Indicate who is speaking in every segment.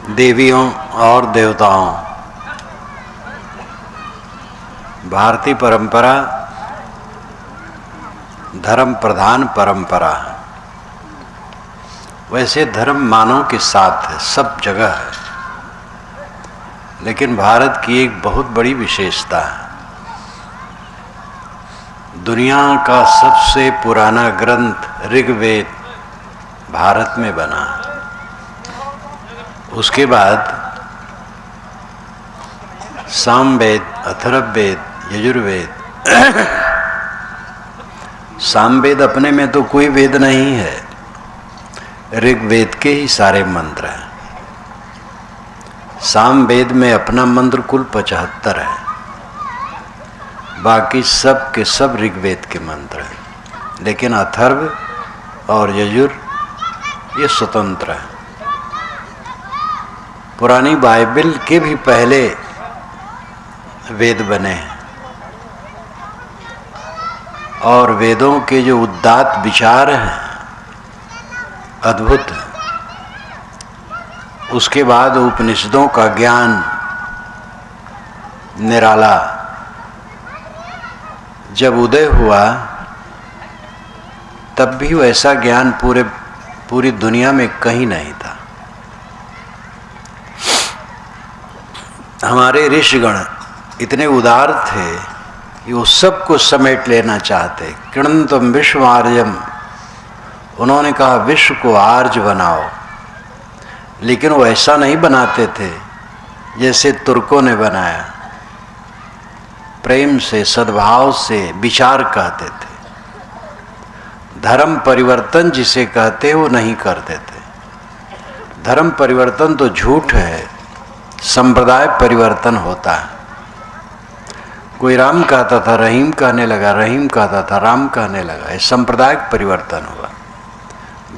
Speaker 1: देवियों और देवताओं, भारतीय परंपरा धर्म प्रधान परंपरा है। वैसे धर्म मानव के साथ है, सब जगह है, लेकिन भारत की एक बहुत बड़ी विशेषता है। दुनिया का सबसे पुराना ग्रंथ ऋग्वेद भारत में बना है। उसके बाद सामवेद, अथर्ववेद, यजुर्वेद। सामवेद अपने में तो कोई वेद नहीं है, ऋग्वेद के ही सारे मंत्र हैं। सामवेद में अपना मंत्र कुल 75 है, बाकी सब के सब ऋग्वेद के मंत्र हैं। लेकिन अथर्व और यजुर ये स्वतंत्र है। पुरानी बाइबल के भी पहले वेद बने हैं और वेदों के जो उदात्त विचार हैं अद्भुत हैं। उसके बाद उपनिषदों का ज्ञान निराला जब उदय हुआ, तब भी वैसा ज्ञान पूरी दुनिया में कहीं नहीं था। हमारे ऋषिगण इतने उदार थे कि वो सबको समेट लेना चाहते। किणंतम विश्व आर्यम, उन्होंने कहा विश्व को आर्य बनाओ, लेकिन वो ऐसा नहीं बनाते थे जैसे तुर्कों ने बनाया। प्रेम से, सद्भाव से विचार कहते थे। धर्म परिवर्तन जिसे कहते वो नहीं करते थे। धर्म परिवर्तन तो झूठ है, संप्रदाय परिवर्तन होता है। कोई राम कहता था रहीम कहने लगा, रहीम कहता था राम कहने लगा, ये सांप्रदायिक परिवर्तन हुआ।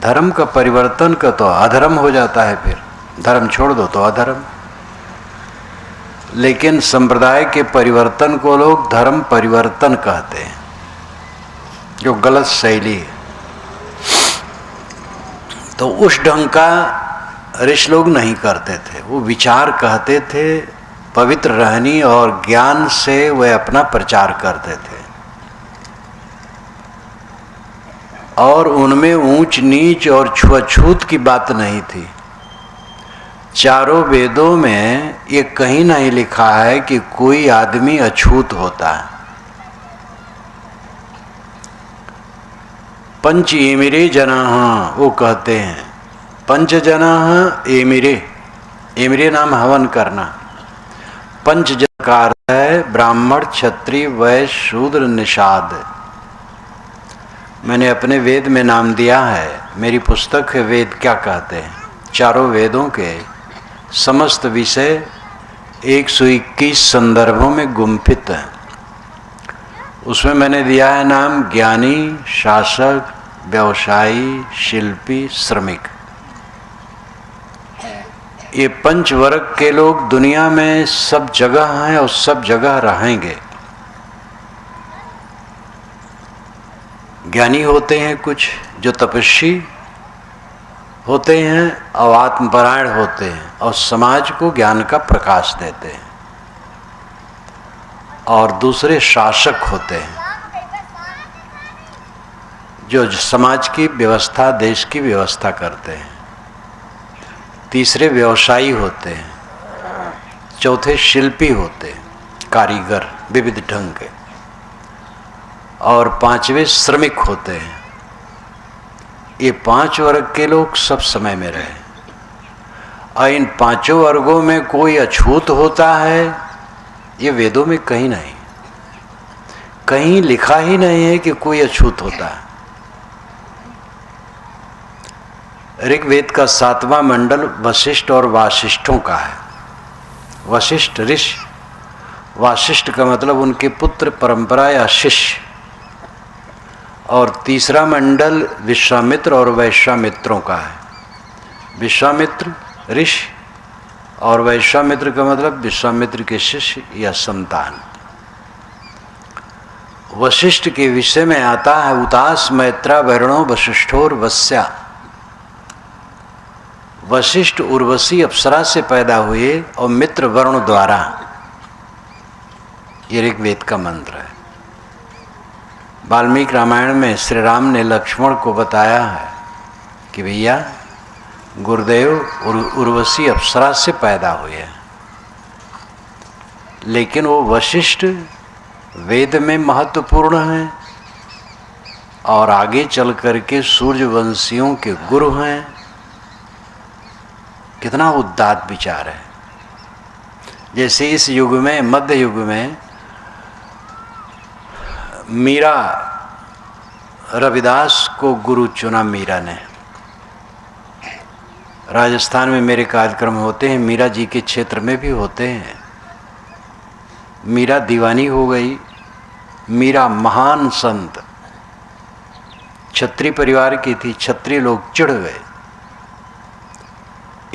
Speaker 1: धर्म का परिवर्तन का तो अधर्म हो जाता है, फिर धर्म छोड़ दो तो अधर्म। लेकिन संप्रदाय के परिवर्तन को लोग धर्म परिवर्तन कहते हैं, जो गलत शैली है। तो उस ढंग का ऋषि लोग नहीं करते थे। वो विचार कहते थे, पवित्र रहनी और ज्ञान से वे अपना प्रचार करते थे। और उनमें ऊंच नीच और छुआछूत की बात नहीं थी। चारों वेदों में ये कहीं नहीं लिखा है कि कोई आदमी अछूत होता है। पंच एमिरे जनाः वो कहते हैं, पंच जनाः एमिरे, एमिरे नाम हवन करना। पंच जन का अर्थ है ब्राह्मण, क्षत्रिय, वैश्य, शूद्र, निषाद। मैंने अपने वेद में नाम दिया है, मेरी पुस्तक है वेद क्या कहते हैं। चारों वेदों के समस्त विषय 121 संदर्भों में गुम्फित हैं। उसमें मैंने दिया है नाम ज्ञानी, शासक, व्यवसायी, शिल्पी, श्रमिक। ये पंच वर्ग के लोग दुनिया में सब जगह हैं और सब जगह रहेंगे। ज्ञानी होते हैं कुछ जो तपस्वी होते हैं और आत्मपरायण होते हैं और समाज को ज्ञान का प्रकाश देते हैं। और दूसरे शासक होते हैं जो समाज की व्यवस्था, देश की व्यवस्था करते हैं। तीसरे व्यवसायी होते हैं। चौथे शिल्पी होते हैं, कारीगर विविध ढंग के। और पांचवें श्रमिक होते हैं। ये 5 वर्ग के लोग सब समय में रहे। और इन 5 वर्गों में कोई अछूत होता है ये वेदों में कहीं नहीं, कहीं लिखा ही नहीं है कि कोई अछूत होता है। ऋग्वेद का 7वां मंडल वशिष्ठ और वासिष्ठों का है। वशिष्ठ ऋषि, वासिष्ठ का मतलब उनके पुत्र, परंपरा या शिष्य। और तीसरा मंडल विश्वामित्र और वैश्वामित्रों का है। विश्वामित्र ऋषि और वैश्वामित्र का मतलब विश्वामित्र के शिष्य या संतान। वशिष्ठ के विषय में आता है उतास मैत्रा वरुणो वशिष्ठोर वस्या। वशिष्ठ उर्वशी अप्सरा से पैदा हुए और मित्र वरुण द्वारा, ये ऋग्वेद का मंत्र है। वाल्मीकि रामायण में श्री राम ने लक्ष्मण को बताया है कि भैया गुरुदेव उर्वशी अप्सरा से पैदा हुए हैं, लेकिन वो वशिष्ठ वेद में महत्वपूर्ण हैं और आगे चल करके सूर्यवंशियों के गुरु हैं। कितना उदात्त विचार है। जैसे इस युग में, मध्य युग में मीरा, रविदास को गुरु चुना मीरा ने। राजस्थान में मेरे कार्यक्रम होते हैं, मीरा जी के क्षेत्र में भी होते हैं। मीरा दीवानी हो गई। मीरा महान संत, क्षत्रिय परिवार की थी, क्षत्रिय लोग चिढ़ गए।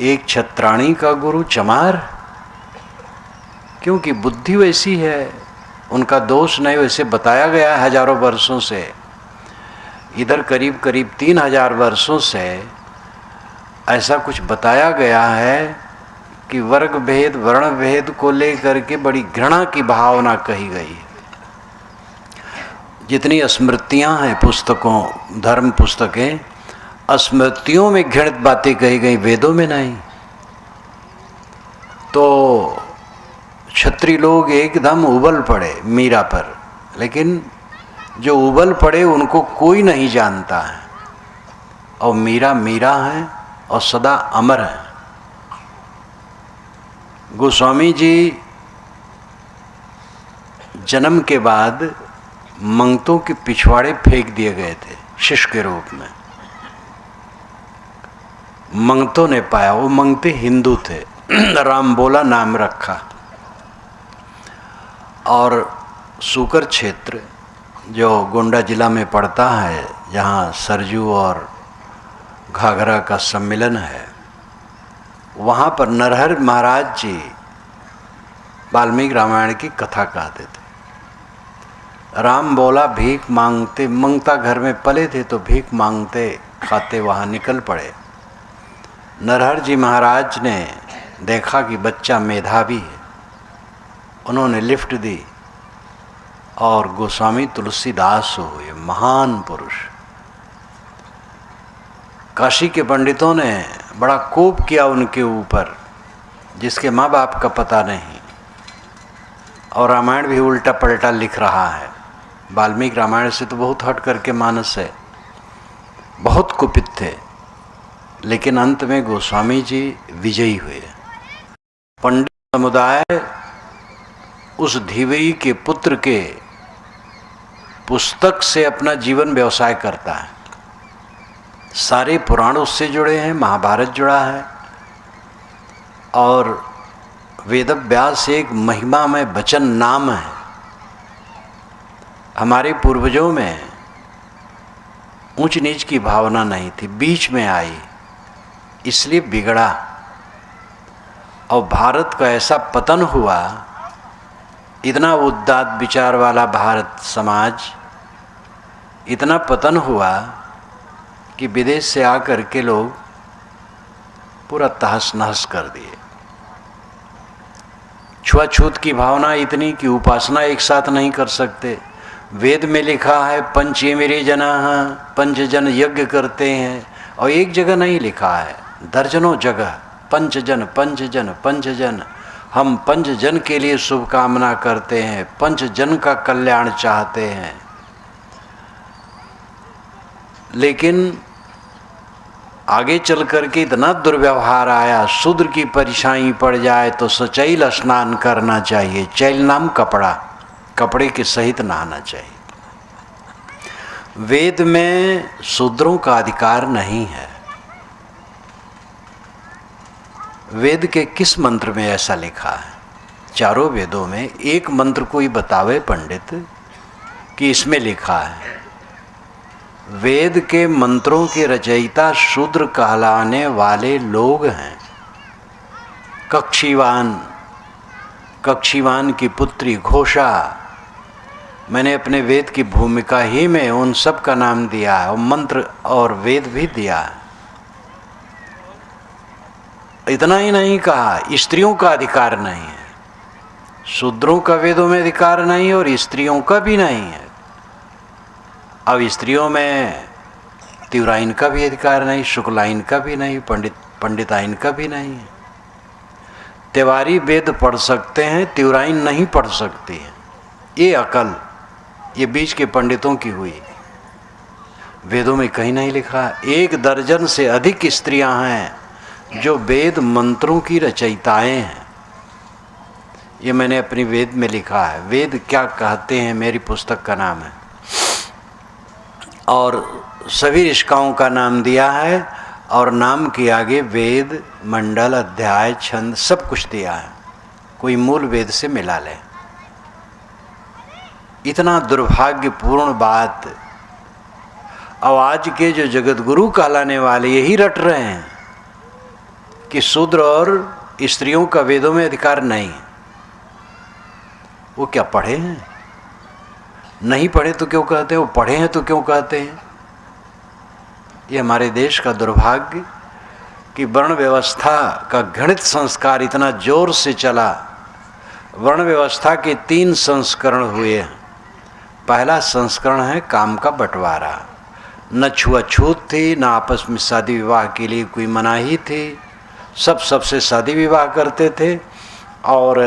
Speaker 1: एक छत्राणी का गुरु चमार, क्योंकि बुद्धि वैसी है, उनका दोष नहीं, वैसे बताया गया है हजारों वर्षों से। इधर करीब करीब 3000 वर्षों से ऐसा कुछ बताया गया है कि वर्ग भेद, वर्ण भेद को लेकर के बड़ी घृणा की भावना कही गई है। जितनी स्मृतियां हैं पुस्तकों, धर्म पुस्तकें, स्मृतियों में घृणित बातें कही गई, वेदों में नहीं। तो क्षत्रिय लोग एकदम उबल पड़े मीरा पर, लेकिन जो उबल पड़े उनको कोई नहीं जानता है, और मीरा मीरा है और सदा अमर है। गोस्वामी जी जन्म के बाद मंगतों के पिछवाड़े फेंक दिए गए थे शिष्य के रूप में। मंगतों ने पाया, वो मंगते हिंदू थे, राम बोला नाम रखा। और सूकर क्षेत्र जो गोंडा जिला में पड़ता है, जहाँ सरजू और घाघरा का सम्मिलन है, वहाँ पर नरहर महाराज जी वाल्मीकि रामायण की कथा कहते थे। राम बोला भीख मांगते, मंगता घर में पले थे तो भीख मांगते खाते वहाँ निकल पड़े। नरहर जी महाराज ने देखा कि बच्चा मेधावी है, उन्होंने लिफ्ट दी और गोस्वामी तुलसीदास हुए महान पुरुष। काशी के पंडितों ने बड़ा कोप किया उनके ऊपर, जिसके माँ बाप का पता नहीं, और रामायण भी उल्टा पलटा लिख रहा है। वाल्मीकि रामायण से तो बहुत हट करके मानस है, बहुत कुपित थे, लेकिन अंत में गोस्वामी जी विजयी हुए। पंडित समुदाय उस धीवई के पुत्र के पुस्तक से अपना जीवन व्यवसाय करता है। सारे पुराण उससे जुड़े हैं, महाभारत जुड़ा है, और वेदव्यास एक महिमा में वचन नाम है। हमारे पूर्वजों में ऊंच नीच की भावना नहीं थी, बीच में आई, इसलिए बिगड़ा, और भारत का ऐसा पतन हुआ। इतना उदात्त विचार वाला भारत समाज, इतना पतन हुआ कि विदेश से आकर के लोग पूरा तहस नहस कर दिए। छुआछूत की भावना इतनी कि उपासना एक साथ नहीं कर सकते। वेद में लिखा है पंचेमेरे जनाः, पंचजन यज्ञ करते हैं, और एक जगह नहीं लिखा है, दर्जनों जगह पंचजन पंचजन पंचजन। हम पंचजन के लिए शुभकामना करते हैं, पंचजन का कल्याण चाहते हैं। लेकिन आगे चल करके इतना दुर्व्यवहार आया, शूद्र की परेशानी पड़ जाए तो सचैल स्नान करना चाहिए। चैल नाम कपड़ा, कपड़े के सहित नहाना चाहिए। वेद में शूद्रों का अधिकार नहीं है। वेद के किस मंत्र में ऐसा लिखा है? चारों वेदों में एक मंत्र को ही बतावे पंडित कि इसमें लिखा है। वेद के मंत्रों के रचयिता शूद्र कहलाने वाले लोग हैं। कक्षीवान, कक्षीवान की पुत्री घोषा, मैंने अपने वेद की भूमिका ही में उन सब का नाम दिया है, और मंत्र और वेद भी दिया है। इतना ही नहीं कहा, स्त्रियों का अधिकार नहीं है, शूद्रों का वेदों में अधिकार नहीं और स्त्रियों का भी नहीं है। अब स्त्रियों में तीव्राइन का भी अधिकार नहीं, शुक्लाइन का भी नहीं, पंडिताइन का भी नहीं है। तिवारी वेद पढ़ सकते हैं, तीव्राइन नहीं पढ़ सकती है। ये अकल ये बीच के पंडितों की हुई, वेदों में कहीं नहीं लिखा। 1 दर्जन से अधिक स्त्रियां हैं जो वेद मंत्रों की रचयिताएं हैं। ये मैंने अपनी वेद में लिखा है, वेद क्या कहते हैं मेरी पुस्तक का नाम है, और सभी ऋषिकाओं का नाम दिया है और नाम के आगे वेद, मंडल, अध्याय, छंद सब कुछ दिया है, कोई मूल वेद से मिला ले। इतना दुर्भाग्यपूर्ण बात अब आज के जो जगत गुरु कहलाने वाले यही रट रहे हैं कि शूद्र और स्त्रियों का वेदों में अधिकार नहीं है। वो क्या पढ़े हैं? नहीं पढ़े तो क्यों कहते हैं, वो पढ़े हैं तो क्यों कहते हैं? ये हमारे देश का दुर्भाग्य कि वर्ण व्यवस्था का घृणित संस्कार इतना जोर से चला। वर्ण व्यवस्था के 3 संस्करण हुए हैं। पहला संस्करण है काम का बंटवारा, न छुआछूत थी, न आपस में शादी विवाह के लिए कोई मनाही थी, सबसे शादी विवाह करते थे और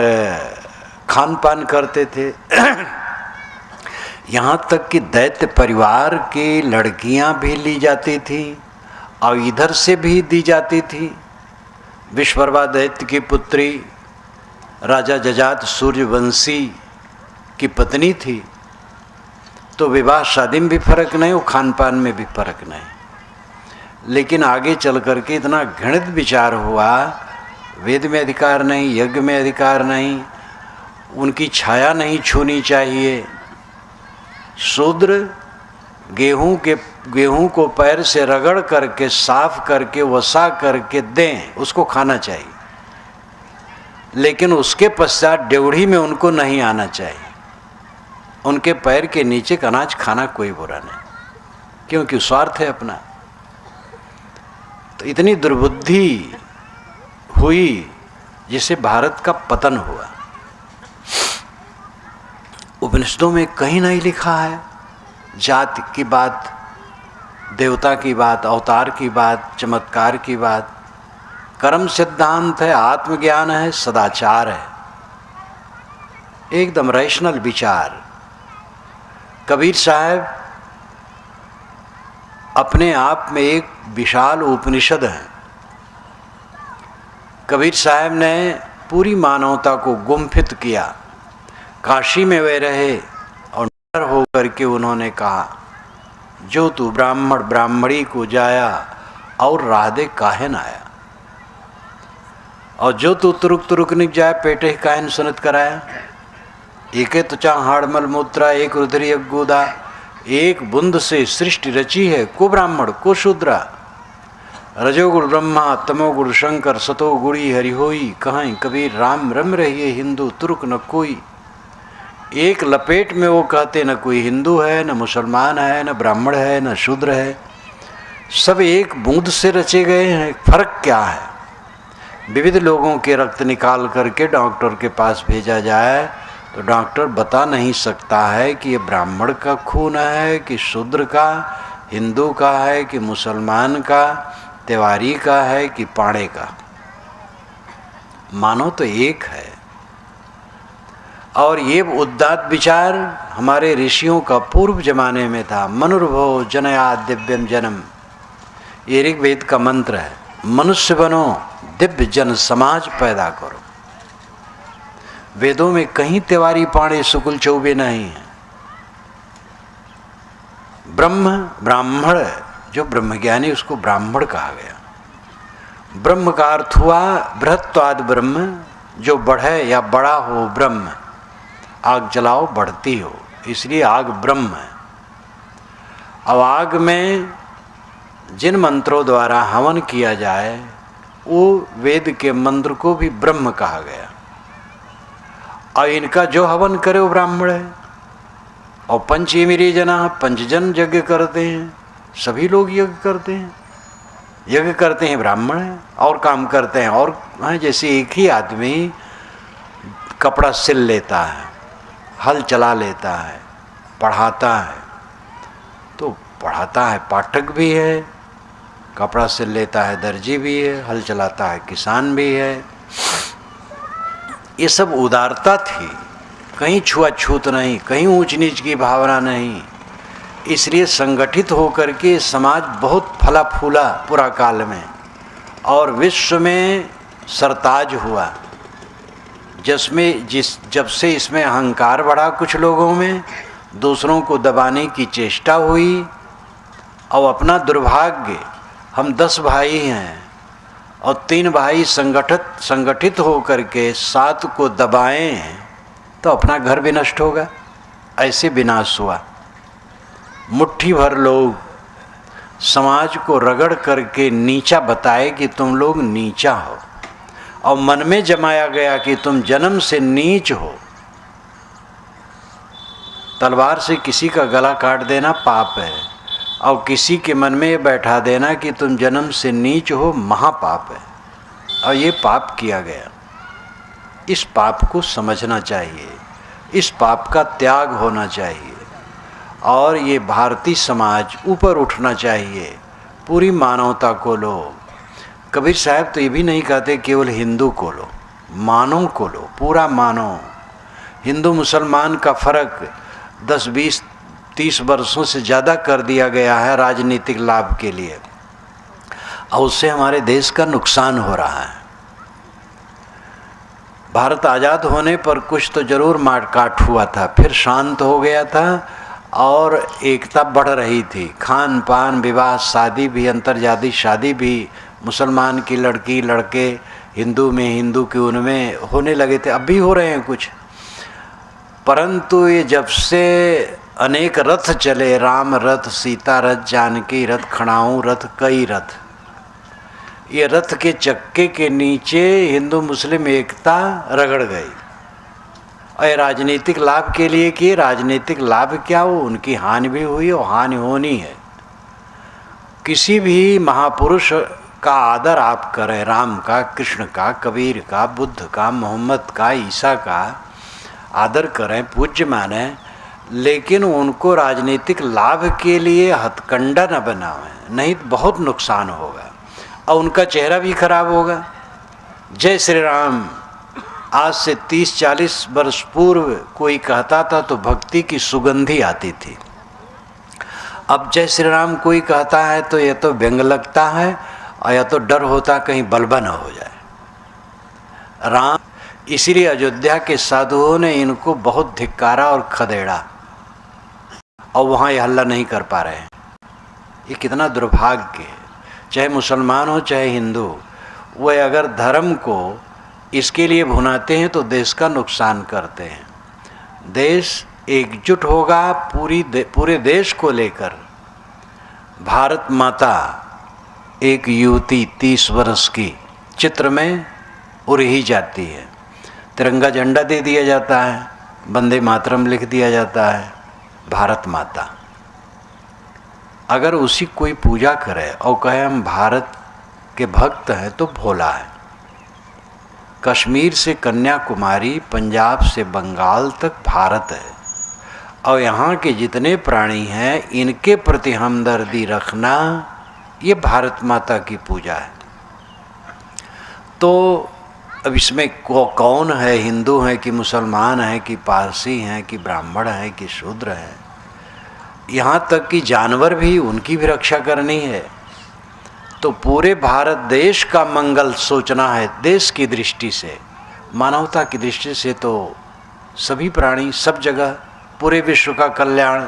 Speaker 1: खान पान करते थे। यहाँ तक कि दैत्य परिवार की लड़कियाँ भी ली जाती थी और इधर से भी दी जाती थी। विश्वकर्मा दैत्य की पुत्री राजा जजात सूर्यवंशी की पत्नी थी, तो विवाह शादी में भी फर्क नहीं और खान पान में भी फर्क नहीं। लेकिन आगे चल करके इतना घृणित विचार हुआ, वेद में अधिकार नहीं, यज्ञ में अधिकार नहीं, उनकी छाया नहीं छूनी चाहिए। शूद्र गेहूं को पैर से रगड़ करके साफ करके वसा करके दें, उसको खाना चाहिए, लेकिन उसके पश्चात ड्योढ़ी में उनको नहीं आना चाहिए। उनके पैर के नीचे का अनाज खाना कोई बुरा नहीं, क्योंकि स्वार्थ है अपना। तो इतनी दुर्बुद्धि हुई जिससे भारत का पतन हुआ। उपनिषदों में कहीं नहीं लिखा है जाति की बात, देवता की बात, अवतार की बात, चमत्कार की बात। कर्म सिद्धांत है, आत्मज्ञान है, सदाचार है, एकदम रैशनल विचार। कबीर साहब अपने आप में एक विशाल उपनिषद है। कबीर साहब ने पूरी मानवता को गुम्फित किया। काशी में वे रहे और नर होकर के उन्होंने कहा, जो तू ब्राह्मण ब्राह्मणी को जाया और राधे काहन आया, और जो तू तुरुक तुरुक निक जाए पेटे काहन सुनत कराया। एके तो हाड़ मल मूत्रा, एक रुद्री अगूदा, एक बुंद से सृष्टि रची है, को ब्राह्मण को शूद्रा। रजोगुण ब्रह्मा, तमोगुण शंकर, सतोगुणी हरि होई, कहाँ कबीर राम रम रहिए हिंदू तुर्क न कोई। एक लपेट में वो कहते न कोई हिंदू है, न मुसलमान है, न ब्राह्मण है, न शूद्र है, सब एक बूंद से रचे गए हैं। फर्क क्या है? विविध लोगों के रक्त निकाल करके डॉक्टर के पास भेजा जाए तो डॉक्टर बता नहीं सकता है कि ये ब्राह्मण का खून है कि शूद्र का, हिंदू का है कि मुसलमान का, तिवारी का है कि पाड़े का। मानो तो एक है। और ये उदात्त विचार हमारे ऋषियों का पूर्व जमाने में था। मनुर्भव जनया दिव्यम जन्म, ये ऋग्वेद का मंत्र है। मनुष्य बनो, दिव्य जन समाज पैदा करो। वेदों में कहीं तिवारी पाड़े सुकुल चौबे नहीं है। ब्राह्मण जो ब्रह्मज्ञानी उसको ब्राह्मण कहा गया। ब्रह्म का अर्थ हुआ बृहत्वाद ब्रह्म, जो बढ़े या बड़ा हो ब्रह्म। आग जलाओ बढ़ती हो, इसलिए आग ब्रह्म है। अब आग में जिन मंत्रों द्वारा हवन किया जाए वो वेद के मंत्र को भी ब्रह्म कहा गया। और इनका जो हवन करे वो ब्राह्मण है। और पंच इंद्रिय जना, पंचजन यज्ञ करते हैं, सभी लोग यज्ञ करते हैं। यज्ञ करते हैं ब्राह्मण हैं, और काम करते हैं और हैं। जैसे एक ही आदमी कपड़ा सिल लेता है, हल चला लेता है, पढ़ाता है, तो पढ़ाता है पाठक भी है, कपड़ा सिल लेता है दर्जी भी है, हल चलाता है किसान भी है। ये सब उदारता थी, कहीं छुआछूत नहीं, कहीं ऊंच नीच की भावना नहीं। इसलिए संगठित होकर के समाज बहुत फला फूला पूरा काल में, और विश्व में सरताज हुआ। जब से इसमें अहंकार बढ़ा कुछ लोगों में, दूसरों को दबाने की चेष्टा हुई, और अपना दुर्भाग्य, हम 10 भाई हैं और 3 भाई संगठित होकर के 7 को दबाएं तो अपना घर भी नष्ट होगा। ऐसे विनाश हुआ। मुट्ठी भर लोग समाज को रगड़ करके नीचा बताए कि तुम लोग नीचा हो, और मन में जमाया गया कि तुम जन्म से नीच हो। तलवार से किसी का गला काट देना पाप है, और किसी के मन में ये बैठा देना कि तुम जन्म से नीच हो, महापाप है। और ये पाप किया गया। इस पाप को समझना चाहिए, इस पाप का त्याग होना चाहिए, और ये भारतीय समाज ऊपर उठना चाहिए। पूरी मानवता को लो। कबीर साहब तो ये भी नहीं कहते केवल हिंदू को लो, मानव को लो, पूरा मानव। हिंदू मुसलमान का फर्क 10, 20, 30 वर्षों से ज़्यादा कर दिया गया है राजनीतिक लाभ के लिए, और उससे हमारे देश का नुकसान हो रहा है। भारत आज़ाद होने पर कुछ तो जरूर मार काट हुआ था, फिर शांत हो गया था और एकता बढ़ रही थी। खान पान, विवाह, शादी भी, अंतर्जातीय शादी भी, मुसलमान की लड़की लड़के हिंदू में, हिंदू के उनमें होने लगे थे। अब भी हो रहे हैं कुछ। परंतु ये जब से अनेक रथ चले, राम रथ, सीता रथ, जानकी रथ, खड़ाऊं रथ, कई रथ, ये रथ के चक्के के नीचे हिंदू मुस्लिम एकता रगड़ गई। और राजनीतिक लाभ के लिए किए। राजनीतिक लाभ क्या हो, उनकी हानि भी हुई और हानि होनी है। किसी भी महापुरुष का आदर आप करें, राम का, कृष्ण का, कबीर का, बुद्ध का, मोहम्मद का, ईसा का आदर करें, पूज्य माने, लेकिन उनको राजनीतिक लाभ के लिए हथकंडा न बनावें, नहीं तो बहुत नुकसान होगा और उनका चेहरा भी खराब होगा। जय श्री राम आज से 30-40 वर्ष पूर्व कोई कहता था तो भक्ति की सुगंधी आती थी। अब जय श्री राम कोई कहता है तो यह तो व्यंग लगता है, और या तो डर होता कहीं बलबा न हो जाए। राम, इसीलिए अयोध्या के साधुओं ने इनको बहुत धिक्कारा और खदेड़ा, और वहाँ ये हल्ला नहीं कर पा रहे हैं। ये कितना दुर्भाग्य है। चाहे मुसलमान हो चाहे हिंदू, वे अगर धर्म को इसके लिए भुनाते हैं तो देश का नुकसान करते हैं। देश एकजुट होगा पूरे देश को लेकर। भारत माता एक युवती 30 वर्ष की चित्र में उड़ही जाती है, तिरंगा झंडा दे दिया जाता है, वंदे मातरम लिख दिया जाता है। भारत माता, अगर उसी कोई पूजा करे और कहे हम भारत के भक्त हैं तो भोला है। कश्मीर से कन्याकुमारी, पंजाब से बंगाल तक भारत है, और यहाँ के जितने प्राणी हैं इनके प्रति हमदर्दी रखना, ये भारत माता की पूजा है। तो अब इसमें कौन है, हिंदू हैं कि मुसलमान हैं कि पारसी हैं कि ब्राह्मण हैं कि शूद्र हैं, यहाँ तक कि जानवर भी, उनकी भी रक्षा करनी है। तो पूरे भारत देश का मंगल सोचना है। देश की दृष्टि से, मानवता की दृष्टि से तो सभी प्राणी सब जगह पूरे विश्व का कल्याण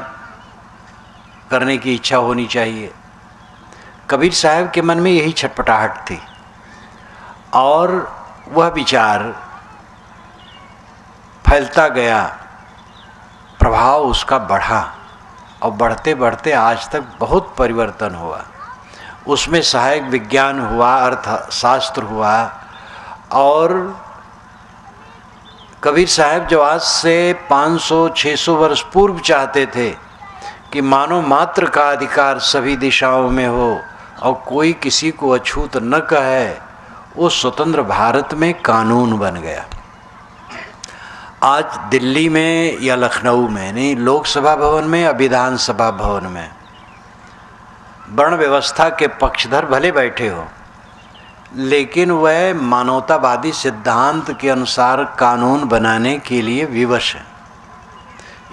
Speaker 1: करने की इच्छा होनी चाहिए। कबीर साहब के मन में यही छटपटाहट थी, और वह विचार फैलता गया, प्रभाव उसका बढ़ा, और बढ़ते बढ़ते आज तक बहुत परिवर्तन हुआ। उसमें सहायक विज्ञान हुआ, अर्थशास्त्र हुआ, और कबीर साहब जो आज से 500-600 वर्ष पूर्व चाहते थे कि मानव मात्र का अधिकार सभी दिशाओं में हो, और कोई किसी को अछूत न कहे, वो स्वतंत्र भारत में कानून बन गया। आज दिल्ली में या लखनऊ में नहीं, लोकसभा भवन में या विधानसभा भवन में वर्ण व्यवस्था के पक्षधर भले बैठे हो, लेकिन वह मानवतावादी सिद्धांत के अनुसार कानून बनाने के लिए विवश है।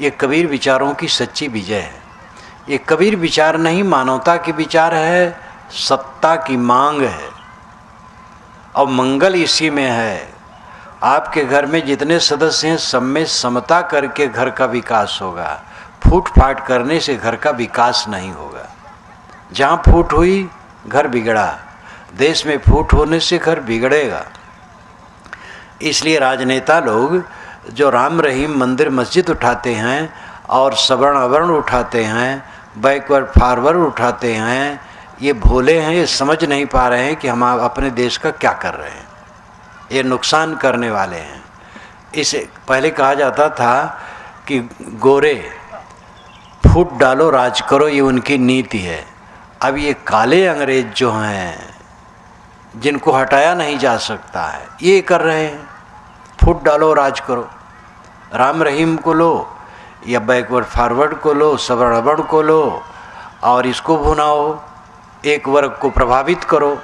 Speaker 1: ये कबीर विचारों की सच्ची विजय है। ये कबीर विचार नहीं, मानवता के विचार है, सत्ता की मांग है और मंगल इसी में है। आपके घर में जितने सदस्य हैं सब में समता करके घर का विकास होगा। फूट फाट करने से घर का विकास नहीं होगा। जहाँ फूट हुई घर बिगड़ा, देश में फूट होने से घर बिगड़ेगा। इसलिए राजनेता लोग जो राम रहीम मंदिर मस्जिद उठाते हैं और सवर्ण अवर्ण उठाते हैं, बैकवर्ड फॉरवर्ड उठाते हैं, ये भोले हैं, ये समझ नहीं पा रहे हैं कि हम अपने देश का क्या कर रहे हैं। ये नुकसान करने वाले हैं। इसे पहले कहा जाता था कि गोरे फूट डालो राज करो, ये उनकी नीति है। अब ये काले अंग्रेज जो हैं, जिनको हटाया नहीं जा सकता है, ये कर रहे हैं, फूट डालो राज करो। राम रहीम को लो या बैकवर्ड फॉरवर्ड को लो, सवर्ण अवर्ण को लो और इसको भुनाओ, एक वर्ग को प्रभावित करो,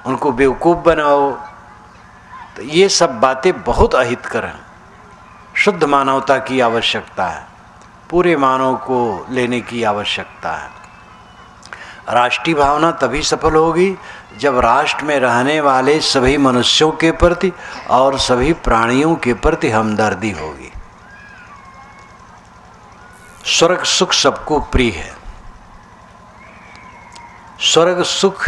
Speaker 1: उनको बेवकूफ़ बनाओ। तो ये सब बातें बहुत अहितकर हैं। शुद्ध मानवता की आवश्यकता है, पूरे मानव को लेने की आवश्यकता है। राष्ट्रीय भावना तभी सफल होगी जब राष्ट्र में रहने वाले सभी मनुष्यों के प्रति और सभी प्राणियों के प्रति हमदर्दी होगी। स्वर्ग सुख सबको प्रिय है। स्वर्ग सुख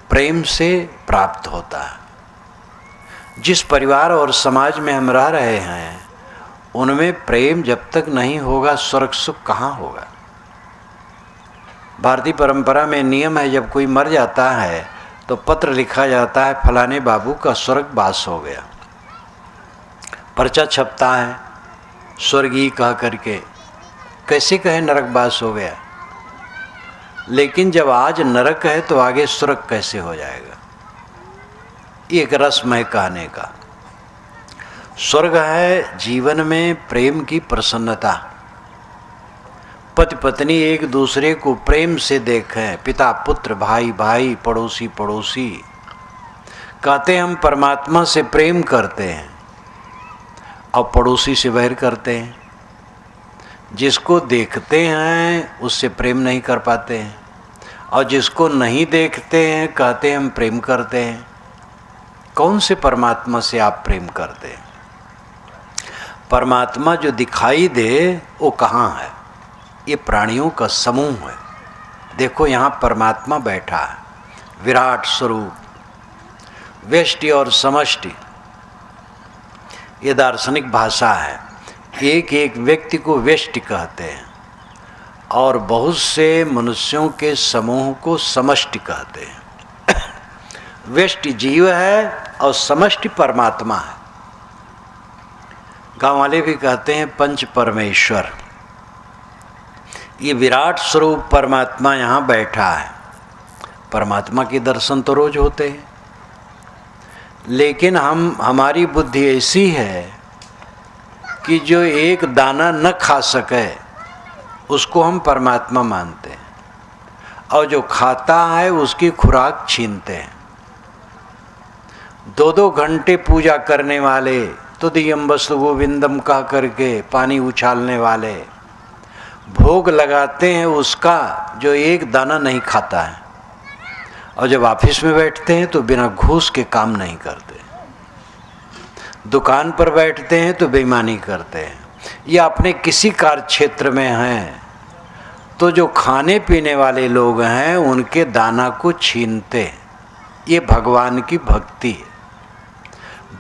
Speaker 1: प्रेम से प्राप्त होता है। जिस परिवार और समाज में हम रह रहे हैं उनमें प्रेम जब तक नहीं होगा, स्वर्ग सुख कहाँ होगा। भारतीय परंपरा में नियम है, जब कोई मर जाता है तो पत्र लिखा जाता है, फलाने बाबू का स्वर्गवास हो गया। पर्चा छपता है स्वर्गीय कह करके, कैसे कहे नरकवास हो गया। लेकिन जब आज नरक है तो आगे स्वर्ग कैसे हो जाएगा। एक रस्म है कहने का। स्वर्ग है जीवन में प्रेम की प्रसन्नता। पति पत्नी एक दूसरे को प्रेम से देखें, पिता पुत्र, भाई भाई, पड़ोसी पड़ोसी। कहते हम परमात्मा से प्रेम करते हैं और पड़ोसी से वैर करते हैं। जिसको देखते हैं उससे प्रेम नहीं कर पाते हैं और जिसको नहीं देखते हैं कहते हम प्रेम करते हैं। कौन से परमात्मा से आप प्रेम करते हैं? परमात्मा जो दिखाई दे वो कहाँ है? ये प्राणियों का समूह है। देखो यहाँ परमात्मा बैठा है, विराट स्वरूप, व्यष्टि और समष्टि। ये दार्शनिक भाषा है। एक एक व्यक्ति को व्यष्टि कहते हैं और बहुत से मनुष्यों के समूह को समष्टि कहते हैं। व्यष्टि जीव है और समष्टि परमात्मा है। गाँव वाले भी कहते हैं पंच परमेश्वर। ये विराट स्वरूप परमात्मा यहाँ बैठा है। परमात्मा के दर्शन तो रोज होते हैं, लेकिन हमारी बुद्धि ऐसी है कि जो एक दाना न खा सके उसको हम परमात्मा मानते हैं और जो खाता है उसकी खुराक छीनते हैं। 2-2 घंटे पूजा करने वाले, तुदियम वस्तु गोविंदम कह करके पानी उछालने वाले, भोग लगाते हैं उसका जो एक दाना नहीं खाता है, और जब ऑफिस में बैठते हैं तो बिना घूस के काम नहीं करते, दुकान पर बैठते हैं तो बेईमानी करते हैं, या अपने किसी कार्य क्षेत्र में हैं तो जो खाने पीने वाले लोग हैं उनके दाना को छीनते हैं। ये भगवान की भक्ति है।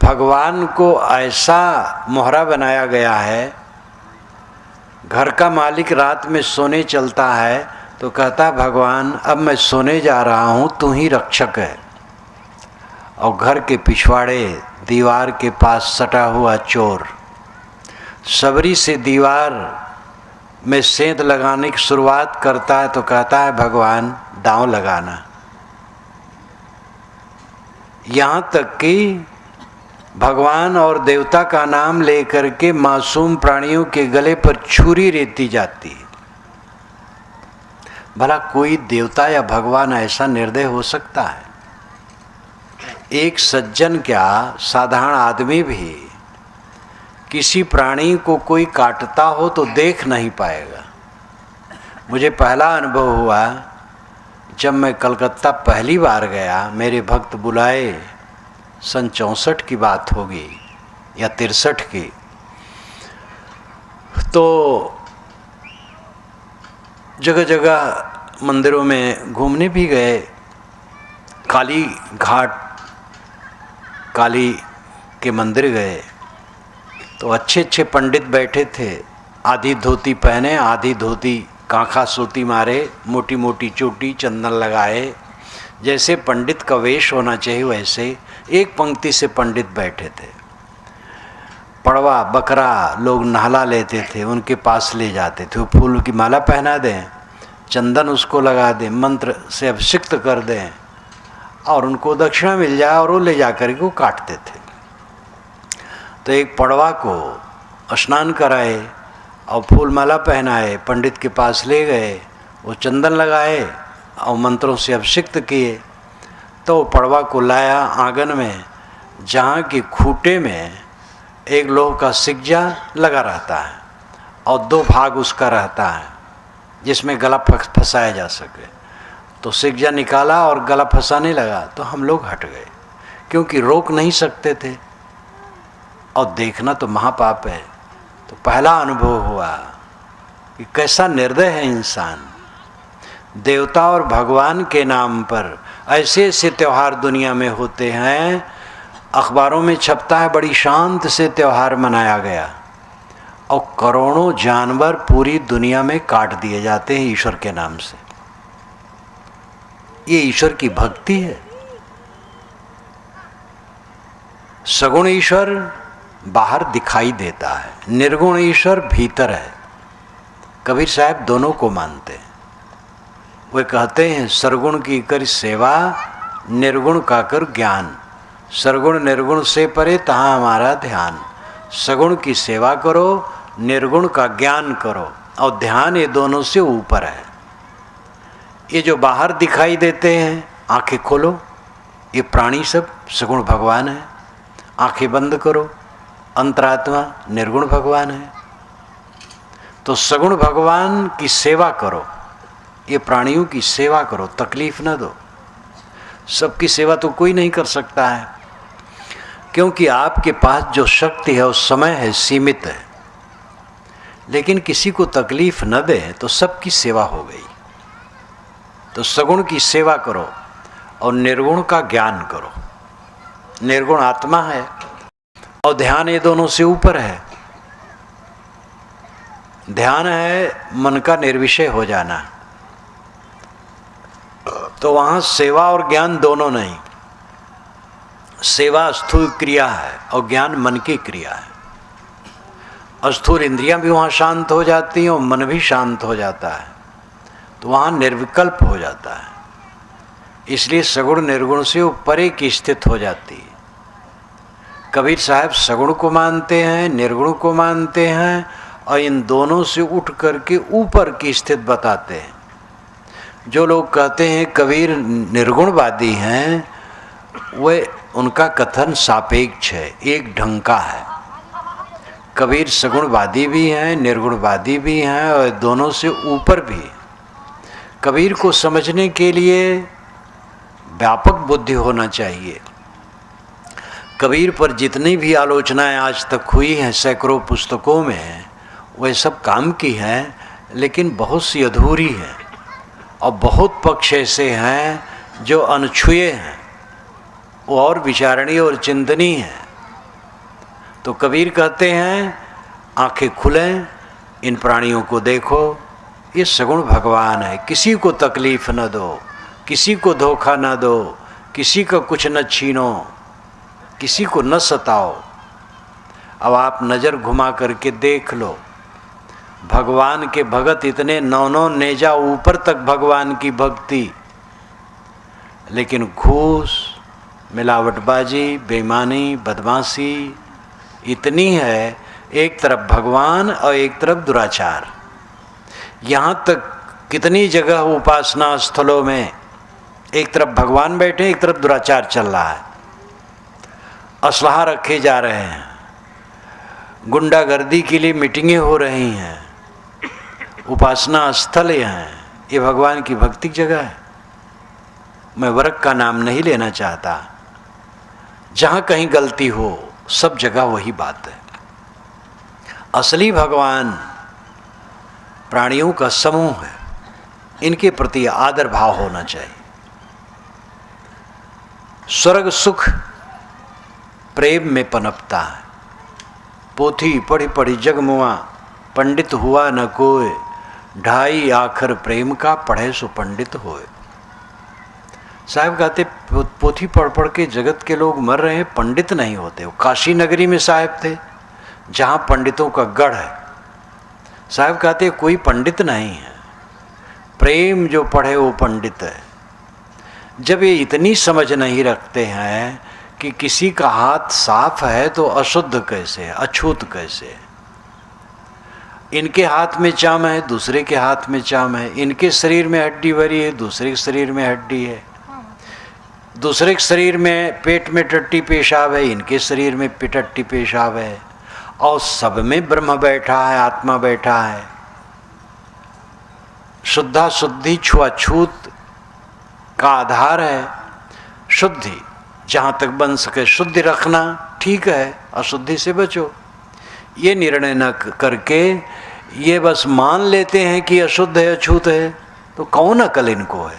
Speaker 1: भगवान को ऐसा मोहरा बनाया गया है। घर का मालिक रात में सोने चलता है तो कहता भगवान अब मैं सोने जा रहा हूँ, तू ही रक्षक है। और घर के पिछवाड़े दीवार के पास सटा हुआ चोर सबरी से दीवार में सेंध लगाने की शुरुआत करता है तो कहता है भगवान दांव लगाना। यहाँ तक कि भगवान और देवता का नाम लेकर के मासूम प्राणियों के गले पर छुरी रेती जाती है। भला कोई देवता या भगवान ऐसा निर्दय हो सकता है? एक सज्जन क्या, साधारण आदमी भी किसी प्राणी को कोई काटता हो तो देख नहीं पाएगा। मुझे पहला अनुभव हुआ जब मैं कलकत्ता पहली बार गया। मेरे भक्त बुलाए, सन 64 की बात होगी या 63 की। तो जगह जगह मंदिरों में घूमने भी गए। काली घाट, काली के मंदिर गए तो अच्छे अच्छे पंडित बैठे थे, आधी धोती पहने आधी धोती कांखा सूती मारे, मोटी मोटी चोटी, चंदन लगाए, जैसे पंडित का वेश होना चाहिए वैसे एक पंक्ति से पंडित बैठे थे। पड़वा बकरा लोग नहला लेते थे, उनके पास ले जाते थे, वो फूल की माला पहना दें, चंदन उसको लगा दें, मंत्र से अभिषिक्त कर दें और उनको दक्षिणा मिल जाए और वो ले जा कर के काटते थे। तो एक पड़वा को स्नान कराए और फूल माला पहनाए, पंडित के पास ले गए, वो चंदन लगाए और मंत्रों से अभिषिक्त किए। तो पड़वा को लाया आंगन में, जहाँ की खूंटे में एक लोह का सिक्जा लगा रहता है और 2 भाग उसका रहता है जिसमें गला फंसाया जा सके। तो सिक्जा निकाला और गला फंसाने लगा तो हम लोग हट गए, क्योंकि रोक नहीं सकते थे और देखना तो महापाप है। तो पहला अनुभव हुआ कि कैसा निर्दय है इंसान। देवता और भगवान के नाम पर ऐसे ऐसे त्यौहार दुनिया में होते हैं, अखबारों में छपता है बड़ी शांत से त्यौहार मनाया गया और करोड़ों जानवर पूरी दुनिया में काट दिए जाते हैं ईश्वर के नाम से। ये ईश्वर की भक्ति है। सगुण ईश्वर बाहर दिखाई देता है, निर्गुण ईश्वर भीतर है। कबीर साहब दोनों को मानते हैं। वे कहते हैं सरगुण की कर सेवा, निर्गुण का कर ज्ञान। सरगुण निर्गुण से परे तहाँ हमारा ध्यान। सगुण की सेवा करो, निर्गुण का ज्ञान करो और ध्यान ये दोनों से ऊपर है। ये जो बाहर दिखाई देते हैं, आंखें खोलो, ये प्राणी सब सगुण भगवान है। आंखें बंद करो, अंतरात्मा निर्गुण भगवान है। तो सगुण भगवान की सेवा करो, ये प्राणियों की सेवा करो, तकलीफ न दो। सबकी सेवा तो कोई नहीं कर सकता है, क्योंकि आपके पास जो शक्ति है उस समय है सीमित है। लेकिन किसी को तकलीफ न दे तो सबकी सेवा हो गई। तो सगुण की सेवा करो और निर्गुण का ज्ञान करो। निर्गुण आत्मा है और ध्यान ये दोनों से ऊपर है। ध्यान है मन का निर्विषय हो जाना, तो वहाँ सेवा और ज्ञान दोनों नहीं। सेवा स्थूल क्रिया है और ज्ञान मन की क्रिया है। स्थूल इंद्रियां भी वहाँ शांत हो जाती हैं और मन भी शांत हो जाता है, तो वहाँ निर्विकल्प हो जाता है। इसलिए सगुण निर्गुण से ऊपर की स्थित हो जाती है। कबीर साहब सगुण को मानते हैं, निर्गुण को मानते हैं और इन दोनों से उठ करके ऊपर की स्थित बताते हैं। जो लोग कहते हैं कबीर निर्गुणवादी हैं, वे उनका कथन सापेक्ष है, एक ढंग का है। कबीर सगुणवादी भी हैं, निर्गुणवादी भी हैं और दोनों से ऊपर भी। कबीर को समझने के लिए व्यापक बुद्धि होना चाहिए। कबीर पर जितनी भी आलोचनाएं आज तक हुई हैं सैकड़ों पुस्तकों में, वे सब काम की हैं, लेकिन बहुत सी अधूरी हैं और बहुत पक्ष ऐसे हैं जो अनछुए हैं, वो और विचारणीय और चिंतनीय हैं। तो कबीर कहते हैं आंखें खुलें, इन प्राणियों को देखो, ये सगुण भगवान है। किसी को तकलीफ न दो, किसी को धोखा न दो, किसी का कुछ न छीनो, किसी को न सताओ। अब आप नज़र घुमा करके देख लो, भगवान के भगत इतने 9 नेजा ऊपर तक भगवान की भक्ति, लेकिन घूस, मिलावटबाजी, बेईमानी, बदमाशी इतनी है। एक तरफ भगवान और एक तरफ दुराचार। यहाँ तक कितनी जगह उपासना स्थलों में एक तरफ भगवान बैठे, एक तरफ दुराचार चल रहा है। असलहा रखे जा रहे हैं, गुंडागर्दी के लिए मीटिंगें हो रही हैं, उपासना स्थल हैं। ये भगवान की भक्ति जगह है। मैं वर्ग का नाम नहीं लेना चाहता। जहाँ कहीं गलती हो, सब जगह वही बात है। असली भगवान प्राणियों का समूह है, इनके प्रति आदर भाव होना चाहिए। स्वर्ग सुख प्रेम में पनपता है। पोथी पढ़ी पढ़ी जगमुआ, पंडित हुआ न कोय, ढाई आखर प्रेम का पढ़े सो पंडित होए। साहब कहते पोथी पढ़ पढ़ के जगत के लोग मर रहे हैं, पंडित नहीं होते। वो काशी नगरी में साहब थे, जहाँ पंडितों का गढ़ है। साहब कहते कोई पंडित नहीं है, प्रेम जो पढ़े वो पंडित है। जब ये इतनी समझ नहीं रखते हैं कि किसी का हाथ साफ है तो अशुद्ध कैसे, अछूत कैसे। इनके हाथ में चाम है, दूसरे के हाथ में चाम है। इनके शरीर में हड्डी भरी है, दूसरे के शरीर में हड्डी है। दूसरे के शरीर में पेट में टट्टी पेशाब है, इनके शरीर में टट्टी पेशाब है। और सब में ब्रह्म बैठा है, आत्मा बैठा है। शुद्धा शुद्धि छुआछूत का आधार है। शुद्धि जहाँ तक बन सके शुद्धि रखना ठीक है, अशुद्धि से बचो। ये निर्णय न करके ये बस मान लेते हैं कि अशुद्ध है, अछूत है, तो कौन अकल इनको है।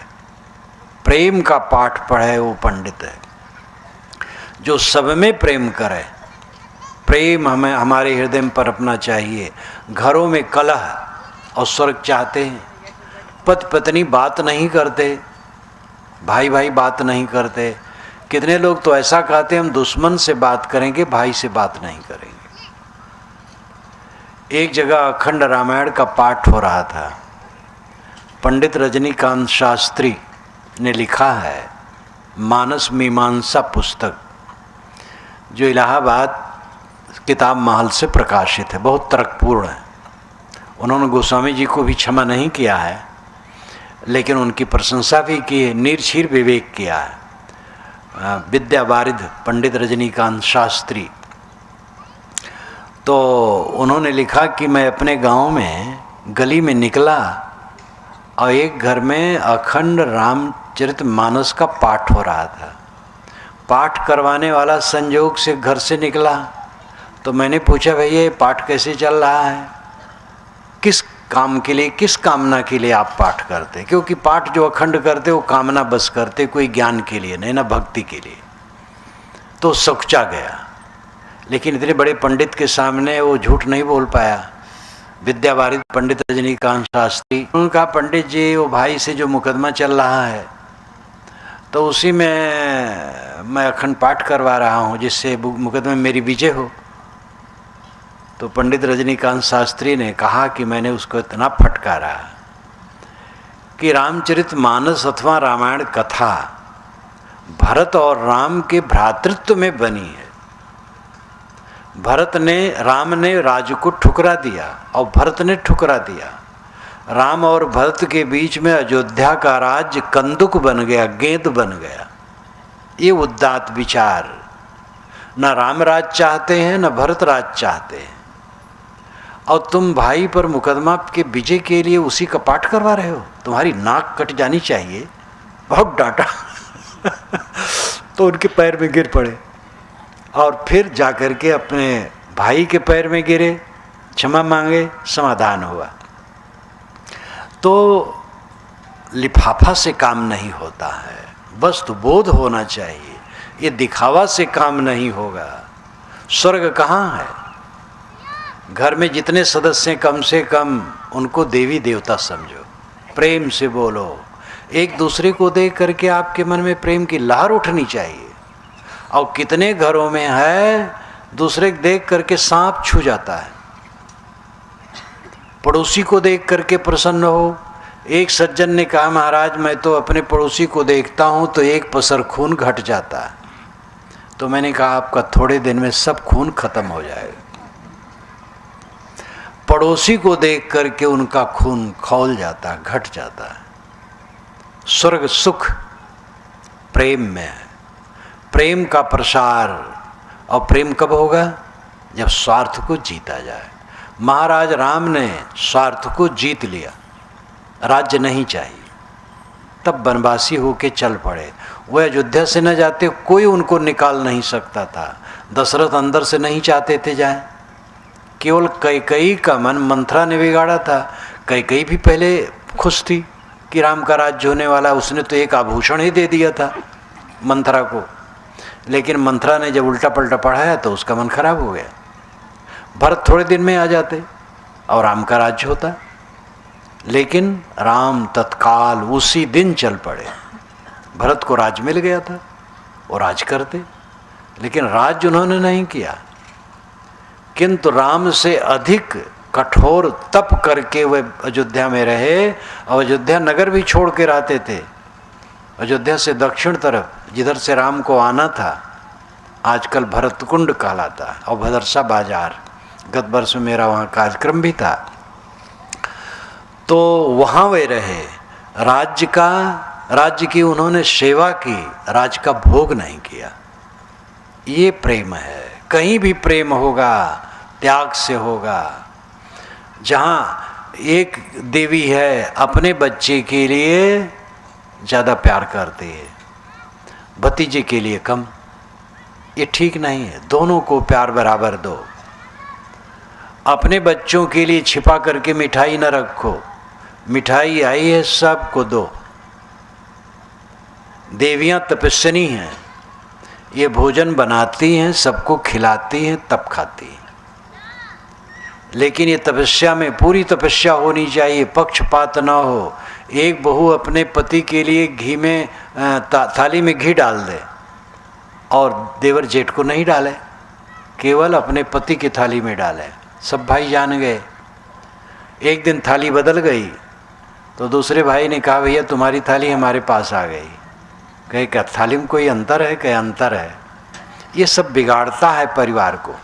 Speaker 1: प्रेम का पाठ पढ़े वो पंडित है, जो सब में प्रेम करे। प्रेम हमें हमारे हृदय में पनपना चाहिए। घरों में कलह और स्वर्ग चाहते हैं। पति पत्नी बात नहीं करते, भाई भाई बात नहीं करते। कितने लोग तो ऐसा कहते हैं हम दुश्मन से बात करेंगे, भाई से बात नहीं करेंगे। एक जगह अखंड रामायण का पाठ हो रहा था। पंडित रजनीकांत शास्त्री ने लिखा है मानस मीमांसा पुस्तक, जो इलाहाबाद किताब महल से प्रकाशित है, बहुत तर्कपूर्ण है। उन्होंने गोस्वामी जी को भी क्षमा नहीं किया है, लेकिन उनकी प्रशंसा भी की है, निर्छीर विवेक किया है। विद्यावारिध पंडित रजनीकांत शास्त्री, तो उन्होंने लिखा कि मैं अपने गांव में गली में निकला और एक घर में अखंड रामचरितमानस का पाठ हो रहा था। पाठ करवाने वाला संयोग से घर से निकला, तो मैंने पूछा भैया ये पाठ कैसे चल रहा है, किस काम के लिए, किस कामना के लिए आप पाठ करते? क्योंकि पाठ जो अखंड करते वो कामना बस करते, कोई ज्ञान के लिए नहीं, ना भक्ति के लिए। तो सोचा गया, लेकिन इतने बड़े पंडित के सामने वो झूठ नहीं बोल पाया। विद्यावारिध पंडित रजनीकांत शास्त्री, उन्होंने कहा पंडित जी वो भाई से जो मुकदमा चल रहा है तो उसी में मैं अखंड पाठ करवा रहा हूँ जिससे मुकदमे में मेरी विजय हो। तो पंडित रजनीकांत शास्त्री ने कहा कि मैंने उसको इतना फटकारा कि रामचरितमानस अथवा रामायण कथा भरत और राम के भ्रातृत्व में बनी है। राम ने राज को ठुकरा दिया और भरत ने ठुकरा दिया। राम और भरत के बीच में अयोध्या का राज्य कंदुक बन गया, गेंद बन गया। ये उदात्त विचार, न राम राज चाहते हैं न भरत राज चाहते हैं, और तुम भाई पर मुकदमा के विजय के लिए उसी का पाठ करवा रहे हो। तुम्हारी नाक कट जानी चाहिए। बहुत डांटा तो उनके पैर में गिर पड़े और फिर जाकर के अपने भाई के पैर में गिरे, क्षमा मांगे, समाधान हुआ। तो लिफाफा से काम नहीं होता है, वस्तु बोध होना चाहिए। ये दिखावा से काम नहीं होगा। स्वर्ग कहाँ है? घर में जितने सदस्य कम से कम उनको देवी देवता समझो, प्रेम से बोलो। एक दूसरे को देख करके आपके मन में प्रेम की लहर उठनी चाहिए। और कितने घरों में है दूसरे को देख करके सांप छू जाता है। पड़ोसी को देख करके प्रसन्न हो। एक सज्जन ने कहा, महाराज मैं तो अपने पड़ोसी को देखता हूँ तो एक पसर खून घट जाता है। तो मैंने कहा, आपका थोड़े दिन में सब खून खत्म हो जाएगा। पड़ोसी को देख करके उनका खून खौल जाता है, घट जाता है। स्वर्ग सुख प्रेम में है। प्रेम का प्रसार, और प्रेम कब होगा? जब स्वार्थ को जीता जाए। महाराज राम ने स्वार्थ को जीत लिया, राज्य नहीं चाहिए, तब बनवासी होके चल पड़े। वह अयोध्या से न जाते कोई उनको निकाल नहीं सकता था। दशरथ अंदर से नहीं चाहते थे जाए, केवल कैकेयी का मन मंथरा ने बिगाड़ा था। कैकेयी भी पहले खुश थी कि राम का राज्य होने वाला, उसने तो एक आभूषण ही दे दिया था मंथरा को। लेकिन मंथरा ने जब उल्टा पलटा पढ़ाया तो उसका मन खराब हो गया। भरत थोड़े दिन में आ जाते और राम का राज्य होता, लेकिन राम तत्काल उसी दिन चल पड़े। भरत को राज मिल गया था, वो राज करते, लेकिन राज उन्होंने नहीं किया। किंतु राम से अधिक कठोर तप करके वे अयोध्या में रहे, और अयोध्या नगर भी छोड़ के रहते थे। अयोध्या से दक्षिण तरफ जिधर से राम को आना था, आजकल भरतकुंड कहलाता है, और भदरसा बाजार। गत वर्ष में मेरा वहाँ कार्यक्रम भी था, तो वहाँ वे रहे। राज्य की उन्होंने सेवा की, राज का भोग नहीं किया। ये प्रेम है। कहीं भी प्रेम होगा त्याग से होगा। जहाँ एक देवी है अपने बच्चे के लिए ज़्यादा प्यार करती है, भतीजे के लिए कम, ये ठीक नहीं है। दोनों को प्यार बराबर दो। अपने बच्चों के लिए छिपा करके मिठाई न रखो, मिठाई आई है सबको दो। देवियाँ तपस्विनी हैं, ये भोजन बनाती हैं, सबको खिलाती हैं, तब खाती हैं। लेकिन ये तपस्या में पूरी तपस्या होनी चाहिए, पक्षपात ना हो। एक बहू अपने पति के लिए घी में थाली में घी डाल दे और देवर जेठ को नहीं डाले, केवल अपने पति की थाली में डाले। सब भाई जान गए। एक दिन थाली बदल गई तो दूसरे भाई ने कहा, भैया तुम्हारी थाली हमारे पास आ गई। कहे क्या थाली में कोई अंतर है? कहे अंतर है। ये सब बिगाड़ता है परिवार को।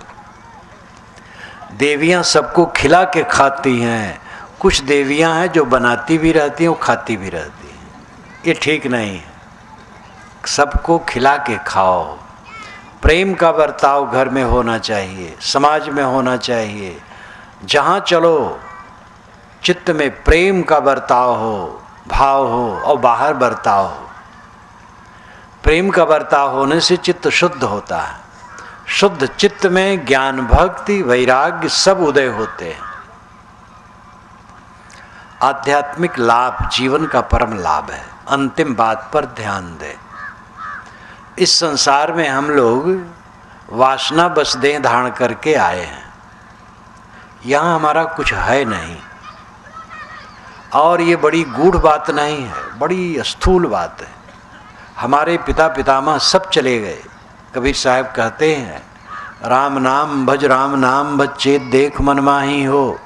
Speaker 1: देवियाँ सबको खिला के खाती हैं, कुछ देवियाँ हैं जो बनाती भी रहती हैं और खाती भी रहती हैं। ये ठीक नहीं है। सबको खिला के खाओ। प्रेम का बर्ताव घर में होना चाहिए, समाज में होना चाहिए। जहाँ चलो चित्त में प्रेम का बर्ताव हो, भाव हो, और बाहर बर्ताव हो। प्रेम का बर्ताव होने से चित्त शुद्ध होता है। शुद्ध चित्त में ज्ञान, भक्ति, वैराग्य सब उदय होते हैं। आध्यात्मिक लाभ जीवन का परम लाभ है। अंतिम बात पर ध्यान दें। इस संसार में हम लोग वासना बस देह धारण करके आए हैं। यहाँ हमारा कुछ है नहीं, और ये बड़ी गूढ़ बात नहीं है, बड़ी स्थूल बात है। हमारे पिता पितामह सब चले गए। कबीर साहब कहते हैं, राम नाम भज, राम नाम भज, चेत देख मन माही हो।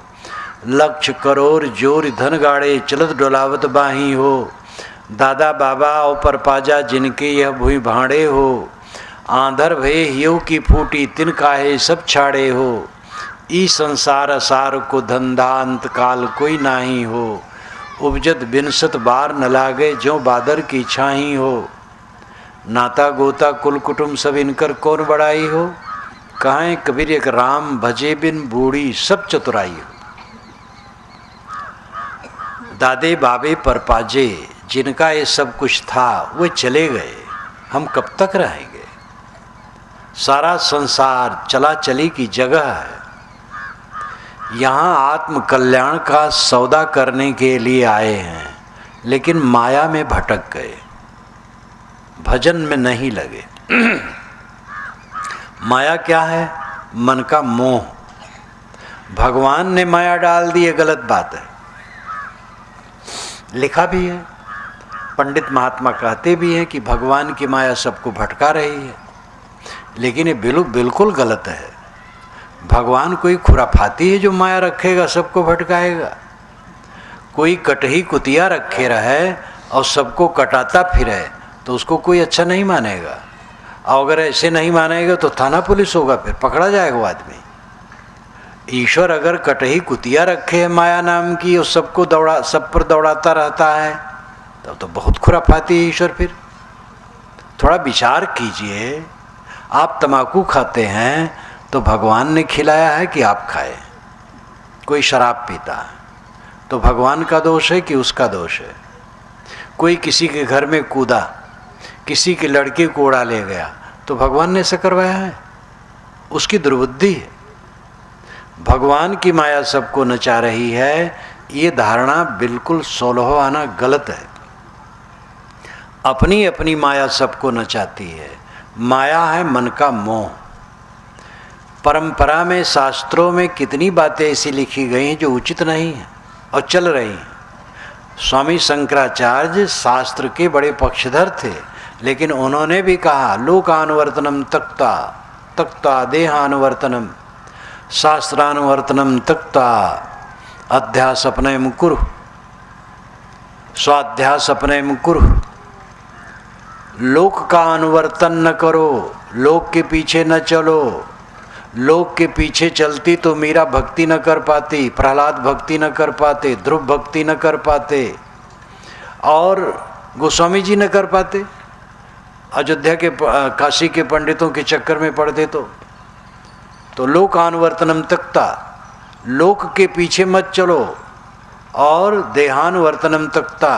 Speaker 1: लक्ष्य करोड़ जोर धन गाड़े, चलत डोलावत बाही हो। दादा बाबा और परपाजा जिनके यह भूई भाड़े हो। आंधर भय हियो की फूटी, तिन काहे सब छाड़े हो। ई संसार असार को धंधा, अंत काल कोई नाही हो। उपजत बिनसत बार न लागे, जो बादर की छाही हो। नाता गोता कुल कुटुम सब इनकर कौन बड़ाई हो। कहें कबीर एक राम भजे बिन बूढ़ी सब चतुराई हो। दादे बाबे परपाजे जिनका ये सब कुछ था वे चले गए, हम कब तक रहेंगे। सारा संसार चला चली की जगह है। यहाँ आत्म कल्याण का सौदा करने के लिए आए हैं, लेकिन माया में भटक गए, भजन में नहीं लगे। माया क्या है? मन का मोह। भगवान ने माया डाल दी, ये गलत बात है। लिखा भी है, पंडित महात्मा कहते भी हैं कि भगवान की माया सबको भटका रही है, लेकिन ये बिल्कुल गलत है। भगवान कोई खुराफाती है जो माया रखेगा सबको भटकाएगा? कोई कटही कुतिया रखे रहे और सबको कटाता फिरे तो उसको कोई अच्छा नहीं मानेगा। और अगर ऐसे नहीं मानेगा तो थाना पुलिस होगा, फिर पकड़ा जाएगा वो आदमी। ईश्वर अगर कटही कुतिया रखे है माया नाम की और सबको सब पर दौड़ाता रहता है तब तो बहुत खुराफाती है ईश्वर। फिर थोड़ा विचार कीजिए, आप तम्बाकू खाते हैं तो भगवान ने खिलाया है कि आप खाए? कोई शराब पीता है तो भगवान का दोष है कि उसका दोष है? कोई किसी के घर में कूदा, किसी के लड़के को उड़ा ले गया तो भगवान ने ऐसा करवाया है? उसकी दुर्बुद्धि है। भगवान की माया सबको नचा रही है, ये धारणा बिल्कुल 16 आना गलत है। अपनी अपनी माया सबको नचाती है। माया है मन का मोह। परंपरा में, शास्त्रों में कितनी बातें ऐसी लिखी गई हैं जो उचित नहीं है और चल रही हैं। स्वामी शंकराचार्य शास्त्र के बड़े पक्षधर थे, लेकिन उन्होंने भी कहा लोकानुवर्तनम तक्ता तक्ता देहानुवर्तनम शास्त्रानुवर्तनम तक्ता अध्यास अपने मुकुरु स्वाध्यास अपने मुकुरु। लोक का अनुवर्तन न करो, लोक के पीछे न चलो। लोक के पीछे चलती तो मीरा भक्ति न कर पाती, प्रहलाद भक्ति न कर पाते, ध्रुव भक्ति न कर पाते और गोस्वामी जी न कर पाते। अयोध्या के काशी के पंडितों के चक्कर में पड़ते तो लोकानुवर्तनम तक्ता, लोक के पीछे मत चलो। और देहानुवर्तनम तक्ता,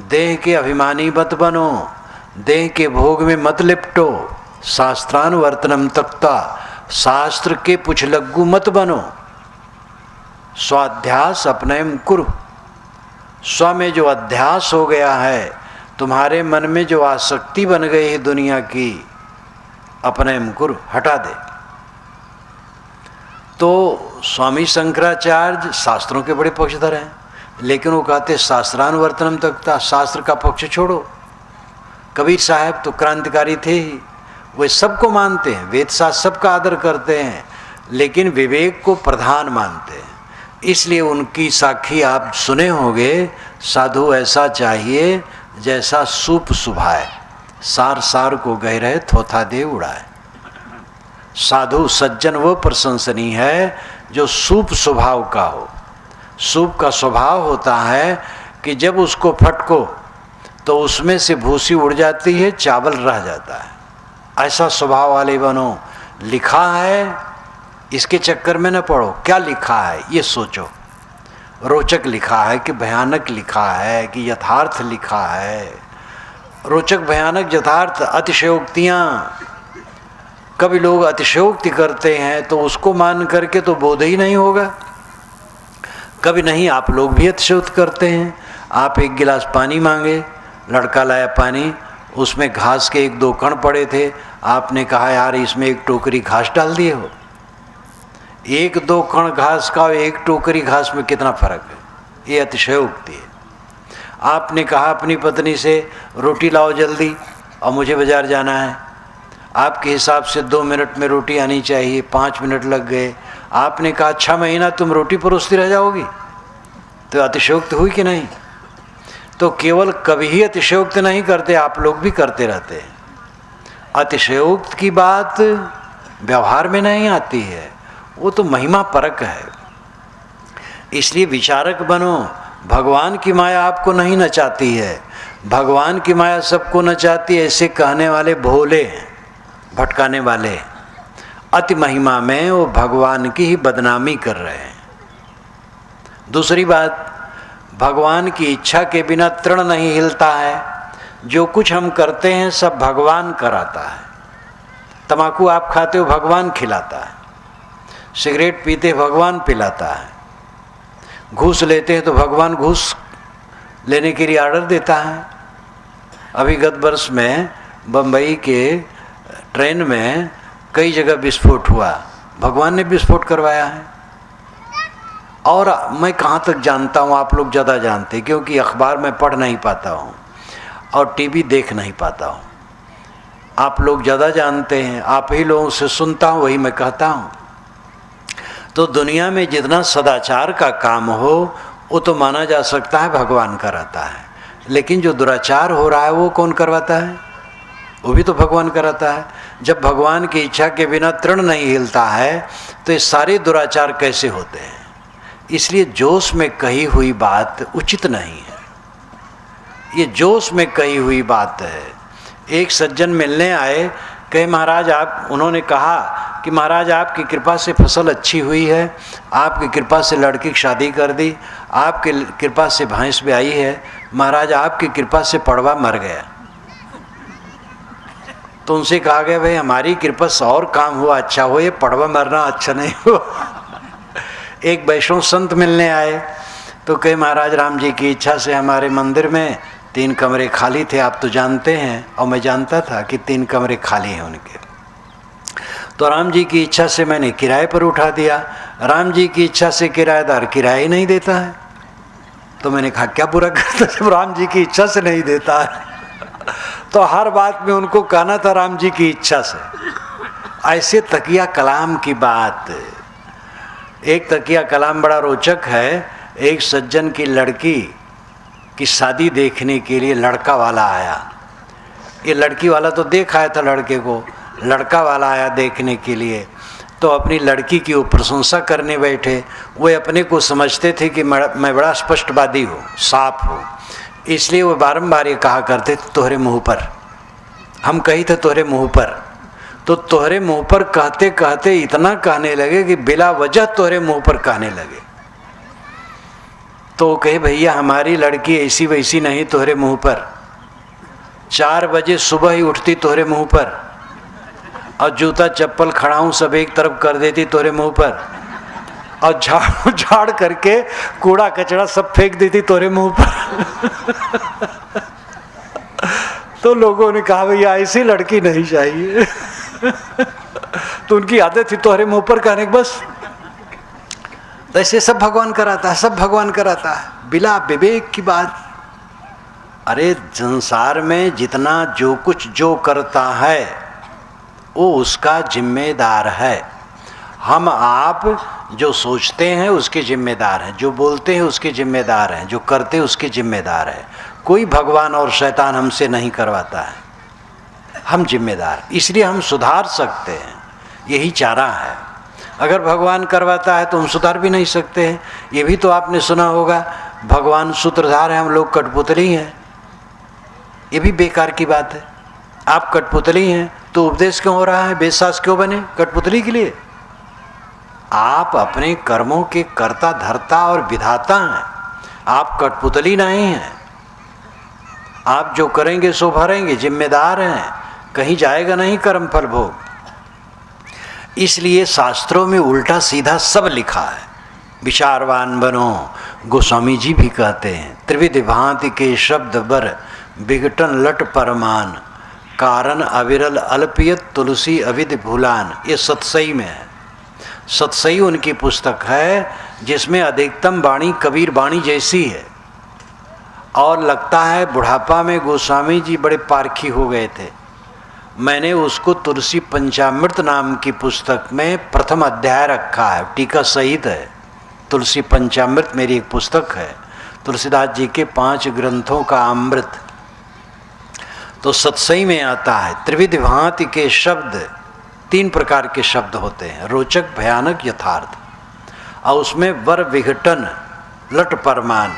Speaker 1: देह के अभिमानी मत बनो, देह के भोग में मत लिपटो। शास्त्रानुवर्तनम तक्ता, शास्त्र के पुछलग्गू मत बनो। स्वाध्यास अपने कुरु, स्व में जो अध्यास हो गया है, तुम्हारे मन में जो आसक्ति बन गई है दुनिया की, अपने कुरु हटा दे। तो स्वामी शंकराचार्य शास्त्रों के बड़े पक्षधर हैं, लेकिन वो कहते शास्त्रानुवर्तनम तक्ता, शास्त्र का पक्ष छोड़ो। कबीर साहब तो क्रांतिकारी थे ही, वे सबको मानते हैं, वेद शास्त्र सबका आदर करते हैं, लेकिन विवेक को प्रधान मानते हैं। इसलिए उनकी साखी आप सुने होंगे, साधु ऐसा चाहिए जैसा सूप सुभाए, सार सार को गहरे थोथा दे उड़ाए। साधु सज्जन वो प्रशंसनीय है जो सूप स्वभाव का हो। सूप का स्वभाव होता है कि जब उसको फटको तो उसमें से भूसी उड़ जाती है, चावल रह जाता है। ऐसा स्वभाव वाले बनो। लिखा है, इसके चक्कर में न पड़ो। क्या लिखा है ये सोचो। रोचक लिखा है कि भयानक लिखा है कि यथार्थ लिखा है? रोचक, भयानक, यथार्थ, अतिशयोक्तियाँ। कभी लोग अतिशयोक्ति करते हैं तो उसको मान करके तो बोध ही नहीं होगा। कभी नहीं, आप लोग भी अतिशयोक्ति करते हैं। आप एक गिलास पानी मांगे, लड़का लाया पानी, उसमें घास के 1-2 कण पड़े थे, आपने कहा यार इसमें 1 टोकरी घास डाल दिए हो। 1-2 कण घास का 1 टोकरी घास में कितना फर्क है? ये अतिशयोक्ति है। आपने कहा अपनी पत्नी से रोटी लाओ जल्दी और मुझे बाजार जाना है। आपके हिसाब से 2 मिनट में रोटी आनी चाहिए, 5 मिनट लग गए। आपने कहा 6 महीना तुम रोटी परोसती रह जाओगी, तो अतिशयोक्ति हुई कि नहीं? तो केवल कभी ही अतिशयोक्ति नहीं करते, आप लोग भी करते रहते हैं। अतिशयोक्ति की बात व्यवहार में नहीं आती है, वो तो महिमा परक है। इसलिए विचारक बनो। भगवान की माया आपको नहीं नचाती है, भगवान की माया सबको नचाती है। ऐसे कहने वाले भोले हैं, भटकाने वाले। अति महिमा में वो भगवान की ही बदनामी कर रहे हैं। दूसरी बात, भगवान की इच्छा के बिना तृण नहीं हिलता है। जो कुछ हम करते हैं सब भगवान कराता है। तम्बाकू आप खाते हो, भगवान खिलाता है। सिगरेट पीते, भगवान पिलाता है। घूस लेते हैं तो भगवान घूस लेने के लिए आर्डर देता है। अभी गत वर्ष में बम्बई के ट्रेन में कई जगह विस्फोट हुआ, भगवान ने विस्फोट करवाया है। और मैं कहाँ तक जानता हूँ, आप लोग ज़्यादा जानते हैं, क्योंकि अखबार में पढ़ नहीं पाता हूँ और टीवी देख नहीं पाता हूँ। आप लोग ज़्यादा जानते हैं, आप ही लोगों से सुनता हूँ, वही मैं कहता हूँ। तो दुनिया में जितना सदाचार का काम हो वो तो माना जा सकता है भगवान कराता है, लेकिन जो दुराचार हो रहा है वो कौन करवाता है? वो भी तो भगवान कराता है। जब भगवान की इच्छा के बिना तृण नहीं हिलता है तो ये सारे दुराचार कैसे होते हैं? इसलिए जोश में कही हुई बात उचित नहीं है। ये जोश में कही हुई बात है। एक सज्जन मिलने आए, कहे महाराज आप, उन्होंने कहा कि महाराज आपकी कृपा से फसल अच्छी हुई है, आपकी कृपा से लड़की की शादी कर दी, आपकी कृपा से भैंस भी आई है, महाराज आपकी कृपा से पड़वा मर गया। तो उनसे कहा गया भाई हमारी कृपा से और काम हुआ अच्छा हो, ये पड़वा मरना अच्छा नहीं हुआ। एक वैष्णव संत मिलने आए तो कहे महाराज राम जी की इच्छा से हमारे मंदिर में 3 कमरे खाली थे, आप तो जानते हैं और मैं जानता था कि 3 कमरे खाली हैं उनके, तो राम जी की इच्छा से मैंने किराए पर उठा दिया। राम जी की इच्छा से किराएदार किराया ही नहीं देता है। तो मैंने कहा क्या बुरा करता जब राम जी की इच्छा से नहीं देता है? तो हर बात में उनको कहना था राम जी की इच्छा से। ऐसे तकिया कलाम की बात। एक तकिया कलाम बड़ा रोचक है। एक सज्जन की लड़की की शादी देखने के लिए लड़का वाला आया। ये लड़की वाला तो देख आया था लड़के को, लड़का वाला आया देखने के लिए, तो अपनी लड़की की वो प्रशंसा करने बैठे। वे अपने को समझते थे कि मैं बड़ा स्पष्टवादी हूँ, साफ हूँ, इसलिए वो बारंबार ये कहा करते थे तोहरे मुँह पर, हम कही थे तोहरे मुँह पर। तो तोहरे मुँह पर कहते कहते इतना कहने लगे कि बिला वजह तोहरे मुँह पर कहने लगे। तो कहे भैया हमारी लड़की ऐसी वैसी नहीं तोहरे मुँह पर, 4 बजे सुबह ही उठती तोहरे मुँह पर, और जूता चप्पल खड़ाऊँ सब एक तरफ कर देती तोहरे मुँह पर, और झाड़ करके कूड़ा कचरा सब फेंक देती तोहरे मुँह पर। तो लोगों ने कहा भैया ऐसी लड़की नहीं चाहिए। तो उनकी आदत थी तोहरे मुँह पर कहने की बस। तो ऐसे सब भगवान कराता है, सब भगवान कराता है, बिला विवेक की बात। अरे संसार में जितना जो कुछ जो करता है वो उसका जिम्मेदार है। हम आप जो सोचते हैं उसके जिम्मेदार हैं, जो बोलते हैं उसके जिम्मेदार हैं, जो करते हैं उसके जिम्मेदार है। कोई भगवान और शैतान हमसे नहीं करवाता है, हम जिम्मेदार। इसलिए हम सुधार सकते हैं, यही चारा है। अगर भगवान करवाता है तो हम सुधार भी नहीं सकते हैं। ये भी तो आपने सुना होगा भगवान सूत्रधार है, हम लोग कठपुतली हैं। ये भी बेकार की बात है। आप कठपुतली हैं तो उपदेश क्यों हो रहा है? बेसास क्यों बने कठपुतली के लिए? आप अपने कर्मों के कर्ता धर्ता और विधाता हैं, आप कठपुतली नहीं हैं। आप जो करेंगे सो भरेंगे, जिम्मेदार हैं, कहीं जाएगा नहीं कर्म फल भोग। इसलिए शास्त्रों में उल्टा सीधा सब लिखा है। विचारवान बनो, गोस्वामी जी भी कहते हैं, त्रिविध भांति के शब्द बर विघटन लट परमान, कारण अविरल अल्पियत तुलसी अविध भूलान। ये सतसई में है। सतसई उनकी पुस्तक है जिसमें अधिकतम वाणी कबीर वाणी जैसी है। और लगता है बुढ़ापा में गोस्वामी जी बड़े पारखी हो गए थे। मैंने उसको तुलसी पंचामृत नाम की पुस्तक में प्रथम अध्याय रखा है, टीका सहित है। तुलसी पंचामृत मेरी एक पुस्तक है, तुलसीदास जी के 5 ग्रंथों का अमृत। तो सतसई में आता है त्रिविध भांति के शब्द, 3 प्रकार के शब्द होते हैं, रोचक भयानक यथार्थ। और उसमें वर विघटन लट परमान,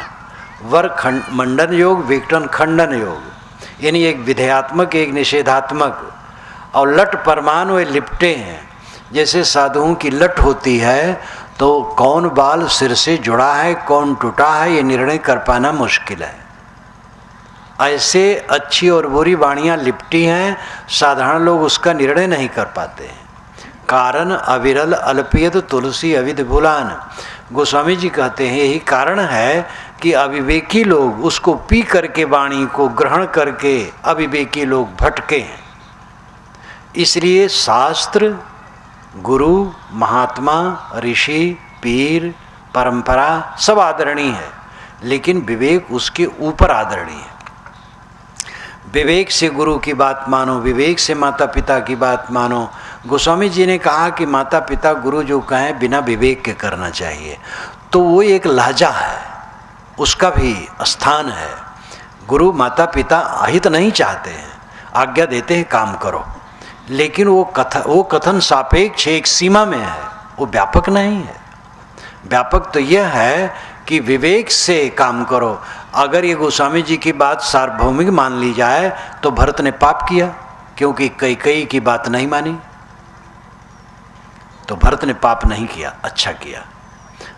Speaker 1: वर मंडन योग विघटन खंडन योग, यानी एक विधेयात्मक एक निषेधात्मक। और लट परमान वे लिपटे हैं। जैसे साधुओं की लट होती है तो कौन बाल सिर से जुड़ा है कौन टूटा है ये निर्णय कर पाना मुश्किल है। ऐसे अच्छी और बुरी वाणियाँ लिपटी हैं, साधारण लोग उसका निर्णय नहीं कर पाते हैं। कारण अविरल अल्पियत तुलसी अविध भूलान। गोस्वामी जी कहते हैं यही कारण है कि अविवेकी लोग उसको पी करके वाणी को ग्रहण करके अविवेकी लोग भटके हैं। इसलिए शास्त्र, गुरु, महात्मा, ऋषि, पीर, परंपरा सब आदरणीय है, लेकिन विवेक उसके ऊपर आदरणीय है। विवेक से गुरु की बात मानो, विवेक से माता पिता की बात मानो, गोस्वामी जी ने कहा कि माता पिता गुरु जो कहें बिना विवेक के करना चाहिए, तो वो एक लहजा है, उसका भी स्थान है। गुरु माता पिता अहित नहीं चाहते हैं, आज्ञा देते हैं काम करो, लेकिन वो कथन सापेक्ष एक सीमा में है, वो व्यापक नहीं है। व्यापक तो यह है कि विवेक से काम करो। अगर ये गोस्वामी जी की बात सार्वभौमिक मान ली जाए तो भरत ने पाप किया, क्योंकि कैकेयी की बात नहीं मानी। तो भरत ने पाप नहीं किया, अच्छा किया।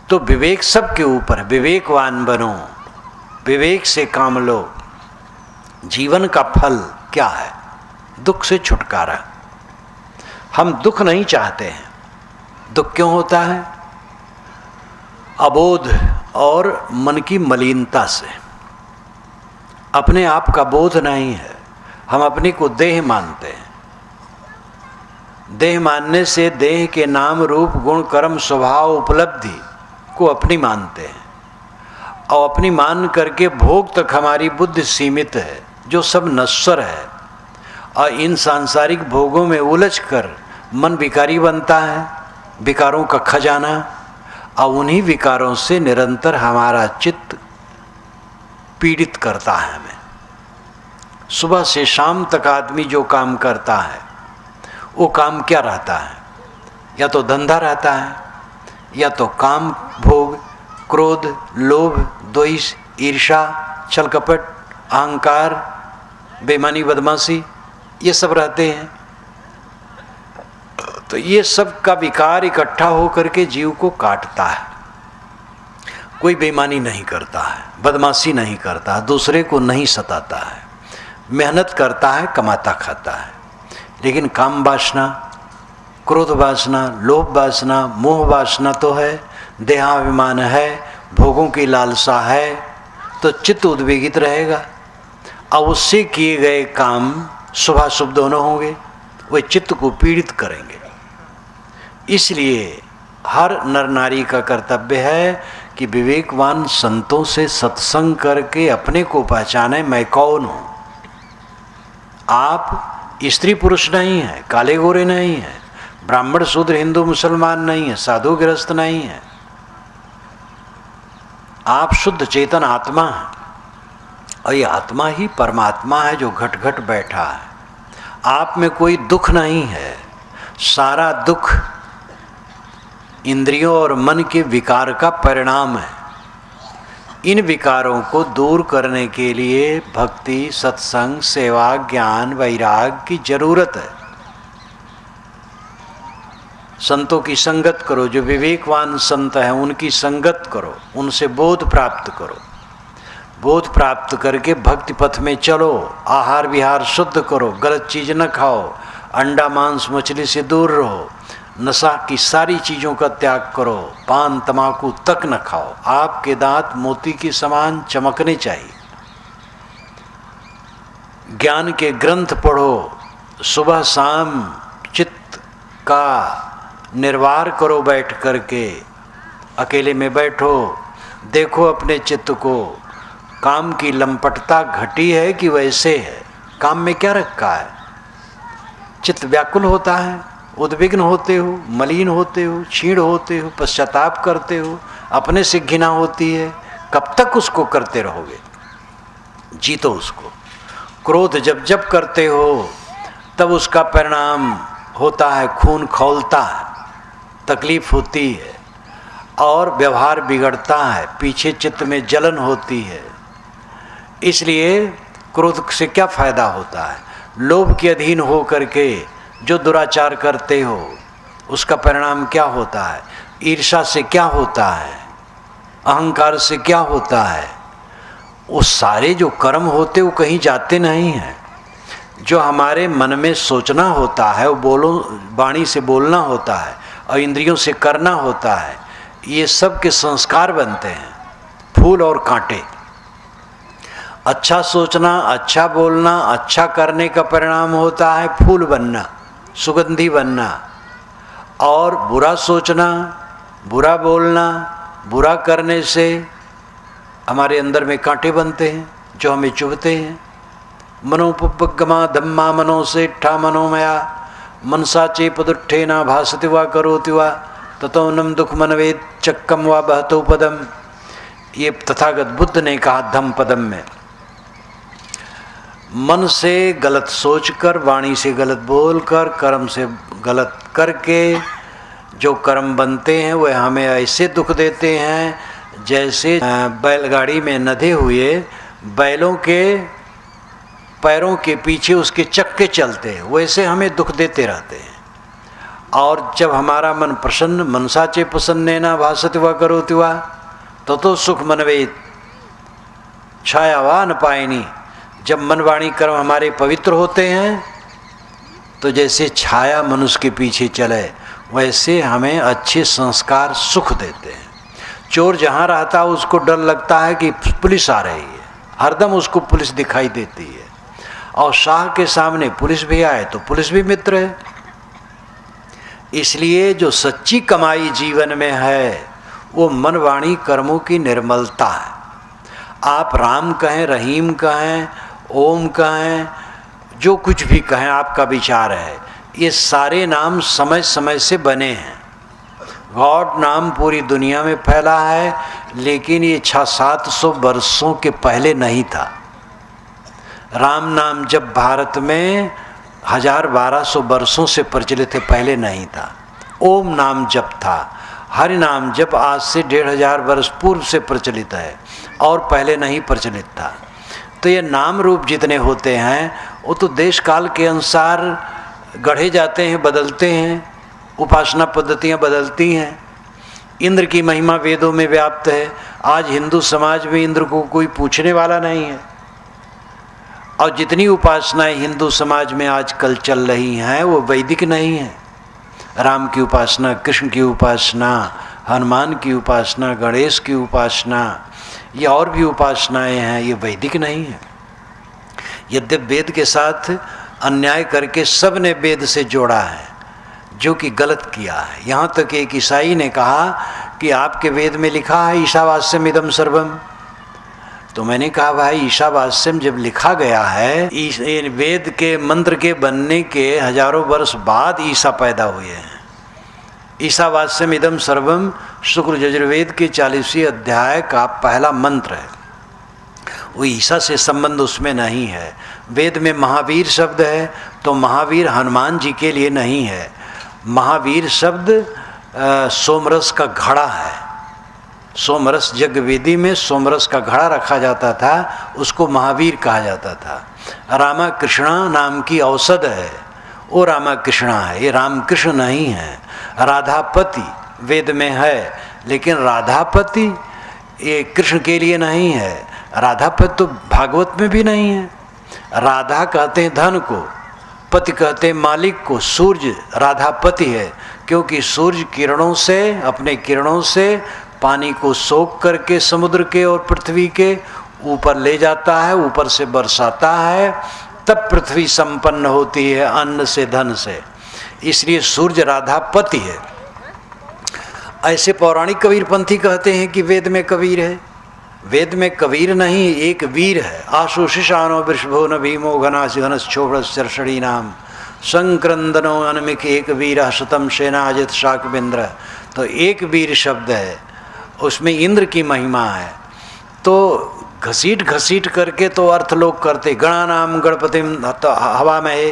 Speaker 1: तो विवेक सबके ऊपर, विवेकवान बनो, विवेक से काम लो। जीवन का फल क्या है? दुख से छुटकारा। हम दुख नहीं चाहते हैं। दुख क्यों होता है? अबोध और मन की मलिनता से। अपने आप का बोध नहीं है, हम अपने को देह मानते हैं। देह मानने से देह के नाम रूप गुण कर्म स्वभाव उपलब्धि को अपनी मानते हैं, और अपनी मान करके भोग तक हमारी बुद्धि सीमित है, जो सब नश्वर है। और इन सांसारिक भोगों में उलझकर मन विकारी बनता है, विकारों का खजाना, और उन्हीं विकारों से निरंतर हमारा चित्त पीड़ित करता है हमें। सुबह से शाम तक आदमी जो काम करता है, वो काम क्या रहता है? या तो धंधा रहता है, या तो काम भोग, क्रोध, लोभ, द्वेष, ईर्ष्या, छल कपट, अहंकार, बेईमानी, बदमाशी, ये सब रहते हैं। तो ये सब का विकार इकट्ठा होकर के जीव को काटता है। कोई बेईमानी नहीं करता है, बदमाशी नहीं करता, दूसरे को नहीं सताता है, मेहनत करता है, कमाता खाता है। लेकिन काम वासना, क्रोध वासना, लोभ वासना, मोह वासना तो है, देहाभिमान है, भोगों की लालसा है, तो चित्त उद्वेगित रहेगा। अब उससे किए गए काम शुभ शुभ दोनों होंगे, वे चित्त को पीड़ित करेंगे। इसलिए हर नर नारी का कर्तव्य है कि विवेकवान संतों से सत्संग करके अपने को पहचाने, मैं कौन हूँ। आप स्त्री पुरुष नहीं है, काले गोरे नहीं है, ब्राह्मण शूद्र हिंदू मुसलमान नहीं है, साधु गृहस्थ नहीं है। आप शुद्ध चेतन आत्मा है, और ये आत्मा ही परमात्मा है जो घट घट बैठा है। आप में कोई दुख नहीं है, सारा दुख इंद्रियों और मन के विकार का परिणाम है। इन विकारों को दूर करने के लिए भक्ति, सत्संग, सेवा, ज्ञान, वैराग की जरूरत है। संतों की संगत करो, जो विवेकवान संत हैं उनकी संगत करो, उनसे बोध प्राप्त करो। बोध प्राप्त करके भक्ति पथ में चलो, आहार विहार शुद्ध करो, गलत चीज न खाओ, अंडा मांस मछली से दूर रहो, नशा की सारी चीज़ों का त्याग करो, पान तमाकू तक न खाओ। आपके दांत मोती के समान चमकने चाहिए। ज्ञान के ग्रंथ पढ़ो, सुबह शाम चित्त का निर्वार करो बैठ करके। अकेले में बैठो, देखो अपने चित्त को, काम की लंपटता घटी है कि वैसे है? काम में क्या रखा है? चित्त व्याकुल होता है, उद्विग्न होते हो, मलिन होते हो, क्षीण होते हो, पश्चाताप करते हो, अपने से घृणा होती है। कब तक उसको करते रहोगे? जीतो उसको। क्रोध जब जब करते हो तब उसका परिणाम होता है खून खौलता है, तकलीफ होती है और व्यवहार बिगड़ता है, पीछे चित्त में जलन होती है। इसलिए क्रोध से क्या फायदा होता है? लोभ के अधीन हो करके जो दुराचार करते हो उसका परिणाम क्या होता है? ईर्ष्या से क्या होता है? अहंकार से क्या होता है? वो सारे जो कर्म होते वो कहीं जाते नहीं हैं। जो हमारे मन में सोचना होता है वो वाणी से बोलना होता है और इंद्रियों से करना होता है, ये सब के संस्कार बनते हैं, फूल और कांटे। अच्छा सोचना, अच्छा बोलना, अच्छा करने का परिणाम होता है फूल बनना, सुगंधी बनना, और बुरा सोचना, बुरा बोलना, बुरा करने से हमारे अंदर में कांटे बनते हैं जो हमें चुभते हैं। मनोपगमा धम्मा मनोसेठा मनोमया मनसा चेपदुत्थेना भासति वा करोति वा ततो नम दुख मनवेद चक्कम वा बहतो पदम। ये तथागत बुद्ध ने कहा धम्म पदम में। मन से गलत सोचकर, वाणी से गलत बोलकर, कर्म से गलत करके जो कर्म बनते हैं वह हमें ऐसे दुख देते हैं जैसे बैलगाड़ी में नधे हुए बैलों के पैरों के पीछे उसके चक्के चलते हैं, वैसे हमें दुख देते रहते हैं। और जब हमारा मन प्रसन्न, मनसा चे प्रसन्नेना भासति वा करोति वा तो सुख मनवेद छायावान पायनी। जब मन वाणी कर्म हमारे पवित्र होते हैं तो जैसे छाया मनुष्य के पीछे चले वैसे हमें अच्छे संस्कार सुख देते हैं। चोर जहाँ रहता है उसको डर लगता है कि पुलिस आ रही है, हरदम उसको पुलिस दिखाई देती है। और शाह के सामने पुलिस भी आए तो पुलिस भी मित्र है। इसलिए जो सच्ची कमाई जीवन में है वो मन वाणी कर्मों की निर्मलता है। आप राम कहें, रहीम कहें, ओम कहें, जो कुछ भी कहें आपका विचार है, ये सारे नाम समय समय से बने हैं। गॉड नाम पूरी दुनिया में फैला है, लेकिन ये 600-700 वर्षों के पहले नहीं था। राम नाम जब भारत में 1000-1200 वर्षों से प्रचलित है, पहले नहीं था। ओम नाम जप था, हरि नाम जप आज से 1500 वर्ष पूर्व से प्रचलित है और पहले नहीं प्रचलित था। तो ये नाम रूप जितने होते हैं वो तो देश काल के अनुसार गढ़े जाते हैं, बदलते हैं, उपासना पद्धतियाँ बदलती हैं। इंद्र की महिमा वेदों में व्याप्त है। आज हिंदू समाज में इंद्र को कोई पूछने वाला नहीं है। और जितनी उपासनाएं हिंदू समाज में आजकल चल रही हैं वो वैदिक नहीं है। राम की उपासना, कृष्ण की उपासना, हनुमान की उपासना, गणेश की उपासना, ये और भी उपासनाएं हैं, ये वैदिक नहीं है। यद्यपि वेद के साथ अन्याय करके सब ने वेद से जोड़ा है, जो कि गलत किया है। यहाँ तक एक ईसाई ने कहा कि आपके वेद में लिखा है ईशावास्यम इदम सर्वम। तो मैंने कहा भाई ईशावास्यम जब लिखा गया है, वेद के मंत्र के बनने के हजारों वर्ष बाद ईसा पैदा हुए हैं। ईशावास्यम इदम सर्वम शुक्ल यजुर्वेद के 40वें अध्याय का पहला मंत्र है। वो ईसा से संबंध उसमें नहीं है। वेद में महावीर शब्द है तो महावीर हनुमान जी के लिए नहीं है। महावीर शब्द सोमरस का घड़ा है। सोमरस यज्ञ वेदी में सोमरस का घड़ा रखा जाता था, उसको महावीर कहा जाता था। रामा कृष्णा नाम की औषध है, वो रामा कृष्णा है, ये रामकृष्ण नहीं है। राधापति वेद में है, लेकिन राधापति ये कृष्ण के लिए नहीं है। राधापति तो भागवत में भी नहीं है। राधा कहते हैं धन को, पति कहते हैं मालिक को। सूर्य राधापति है, क्योंकि सूर्य किरणों से, अपने किरणों से पानी को सोख करके समुद्र के और पृथ्वी के ऊपर ले जाता है, ऊपर से बरसाता है, तब पृथ्वी संपन्न होती है अन्न से, धन से। इसलिए सूर्य राधापति है। ऐसे पौराणिक कबीरपंथी कहते हैं कि वेद में कबीर है। वेद में कबीर नहीं, एक वीर है। आशुषिशानो वृषभो न भीमो घनासि घनस क्षोभ्रश्चर्षणी नाम संक्रंदनो अनमिक एक वीर शतम सेना अजित शाकबिंद्र। तो एक वीर शब्द है, उसमें इंद्र की महिमा है। तो घसीट घसीट करके तो अर्थ लोग करते, गणानाम गणपतिम हवा में है,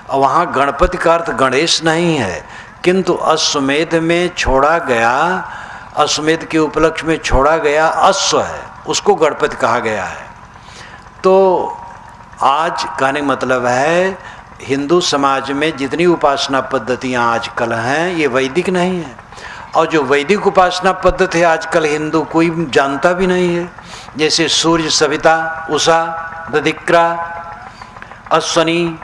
Speaker 1: और वहाँ गणपति का अर्थ गणेश नहीं है, किंतु अश्वमेध में छोड़ा गया, अश्वमेध के उपलक्ष्य में छोड़ा गया अश्व है, उसको गणपति कहा गया है। तो आज कहने का मतलब है हिंदू समाज में जितनी उपासना पद्धतियाँ आजकल हैं ये वैदिक नहीं है। और जो वैदिक उपासना पद्धति है आजकल हिंदू कोई जानता भी नहीं है। जैसे सूर्य, सविता, उषा, दधिक्रा, अश्वनी,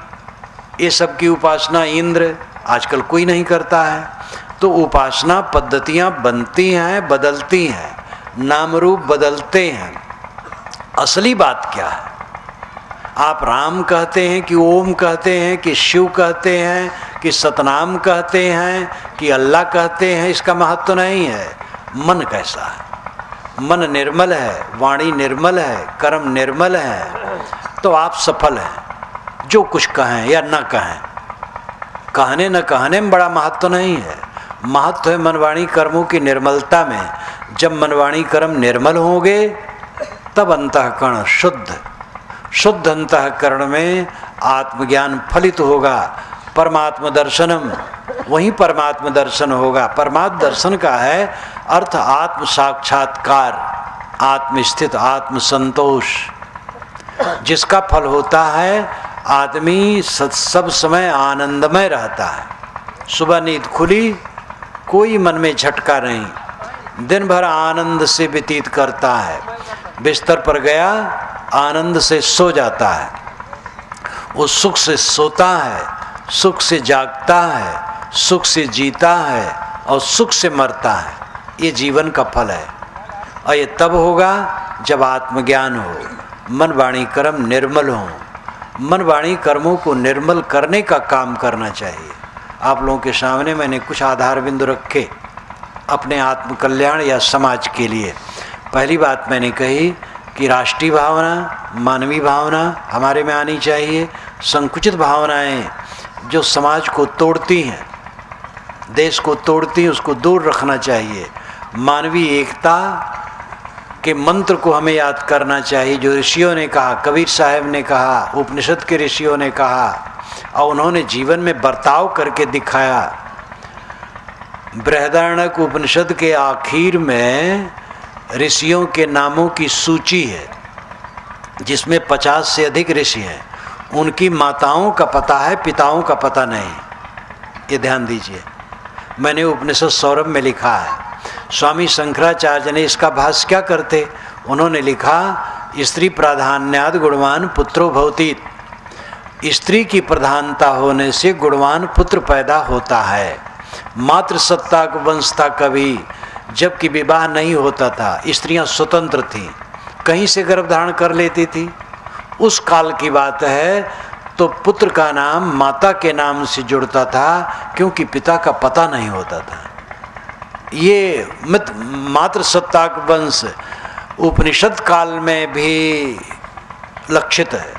Speaker 1: ये सब की उपासना, इंद्र, आजकल कोई नहीं करता है। तो उपासना पद्धतियाँ बनती हैं, बदलती हैं, नाम रूप बदलते हैं। असली बात क्या है? आप राम कहते हैं कि ओम कहते हैं कि शिव कहते हैं कि सतनाम कहते हैं कि अल्लाह कहते हैं, इसका महत्व नहीं है। मन कैसा है? मन निर्मल है, वाणी निर्मल है, कर्म निर्मल है, तो आप सफल हैं। जो कुछ कहें या ना कहें, कहने न कहने में बड़ा महत्व नहीं है, महत्व है मनवाणी कर्मों की निर्मलता में। जब मनवाणी कर्म निर्मल होंगे तब अंतःकरण शुद्ध, शुद्ध अंतःकरण में आत्मज्ञान फलित होगा। परमात्म दर्शनम, वहीं परमात्म दर्शन होगा। परमात्म दर्शन का है अर्थ आत्म साक्षात्कार, आत्मस्थित, आत्म संतोष, जिसका फल होता है आदमी सब समय आनंदमय रहता है। सुबह नींद खुली, कोई मन में झटका नहीं, दिन भर आनंद से व्यतीत करता है। बिस्तर पर गया, आनंद से सो जाता है, वो सुख से सोता है, सुख से जागता है, सुख से जीता है और सुख से मरता है। ये जीवन का फल है। और ये तब होगा जब आत्मज्ञान हो, मन वाणी कर्म निर्मल हो। मन वाणी कर्मों को निर्मल करने का काम करना चाहिए। आप लोगों के सामने मैंने कुछ आधार बिंदु रखे अपने आत्म कल्याण या समाज के लिए। पहली बात मैंने कही कि राष्ट्रीय भावना, मानवीय भावना हमारे में आनी चाहिए। संकुचित भावनाएं जो समाज को तोड़ती हैं, देश को तोड़ती हैं, उसको दूर रखना चाहिए। मानवीय एकता के मंत्र को हमें याद करना चाहिए, जो ऋषियों ने कहा, कबीर साहब ने कहा, उपनिषद के ऋषियों ने कहा और उन्होंने जीवन में बर्ताव करके दिखाया। बृहदारण्यक उपनिषद के आखिर में ऋषियों के नामों की सूची है, जिसमें 50 से अधिक ऋषि हैं। उनकी माताओं का पता है, पिताओं का पता नहीं। ये ध्यान दीजिए। मैंने उपनिषद सौरभ में लिखा है। स्वामी शंकराचार्य ने इसका भाष्य क्या करते, उन्होंने लिखा, स्त्री प्राधान्याद गुणवान पुत्रो भवतीत। स्त्री की प्रधानता होने से गुणवान पुत्र पैदा होता है। मातृ सत्ता को वंश था कभी, जबकि विवाह नहीं होता था, स्त्रियां स्वतंत्र थीं, कहीं से गर्भधारण कर लेती थी। उस काल की बात है, तो पुत्र का नाम माता के नाम से जुड़ता था, क्योंकि पिता का पता नहीं होता था। ये मातृ सत्ताक वंश उपनिषद काल में भी लक्षित है।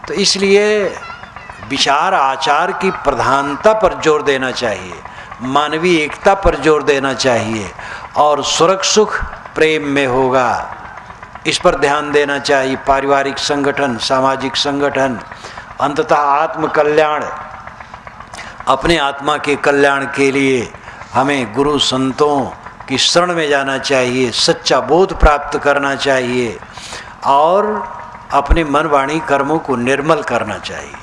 Speaker 1: तो इसलिए विचार आचार की प्रधानता पर जोर देना चाहिए, मानवीय एकता पर जोर देना चाहिए, और स्वर्ग सुख प्रेम में होगा, इस पर ध्यान देना चाहिए। पारिवारिक संगठन, सामाजिक संगठन, अंततः आत्म कल्याण, अपने आत्मा के कल्याण के लिए हमें गुरु संतों की शरण में जाना चाहिए, सच्चा बोध प्राप्त करना चाहिए और अपने मन वाणी कर्मों को निर्मल करना चाहिए।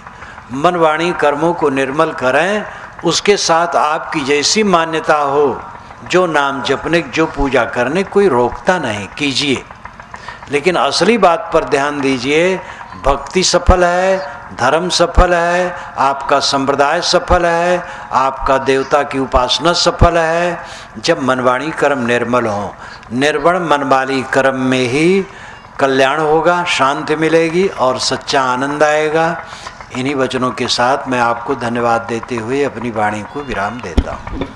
Speaker 1: मन वाणी कर्मों को निर्मल करें, उसके साथ आपकी जैसी मान्यता हो, जो नाम जपने, जो पूजा करने, कोई रोकता नहीं, कीजिए। लेकिन असली बात पर ध्यान दीजिए। भक्ति सफल है, धर्म सफल है, आपका संप्रदाय सफल है, आपका देवता की उपासना सफल है, जब मनवाणी कर्म निर्मल हो। निर्मल मनवाणी कर्म में ही कल्याण होगा, शांति मिलेगी और सच्चा आनंद आएगा। इन्हीं वचनों के साथ मैं आपको धन्यवाद देते हुए अपनी वाणी को विराम देता हूँ।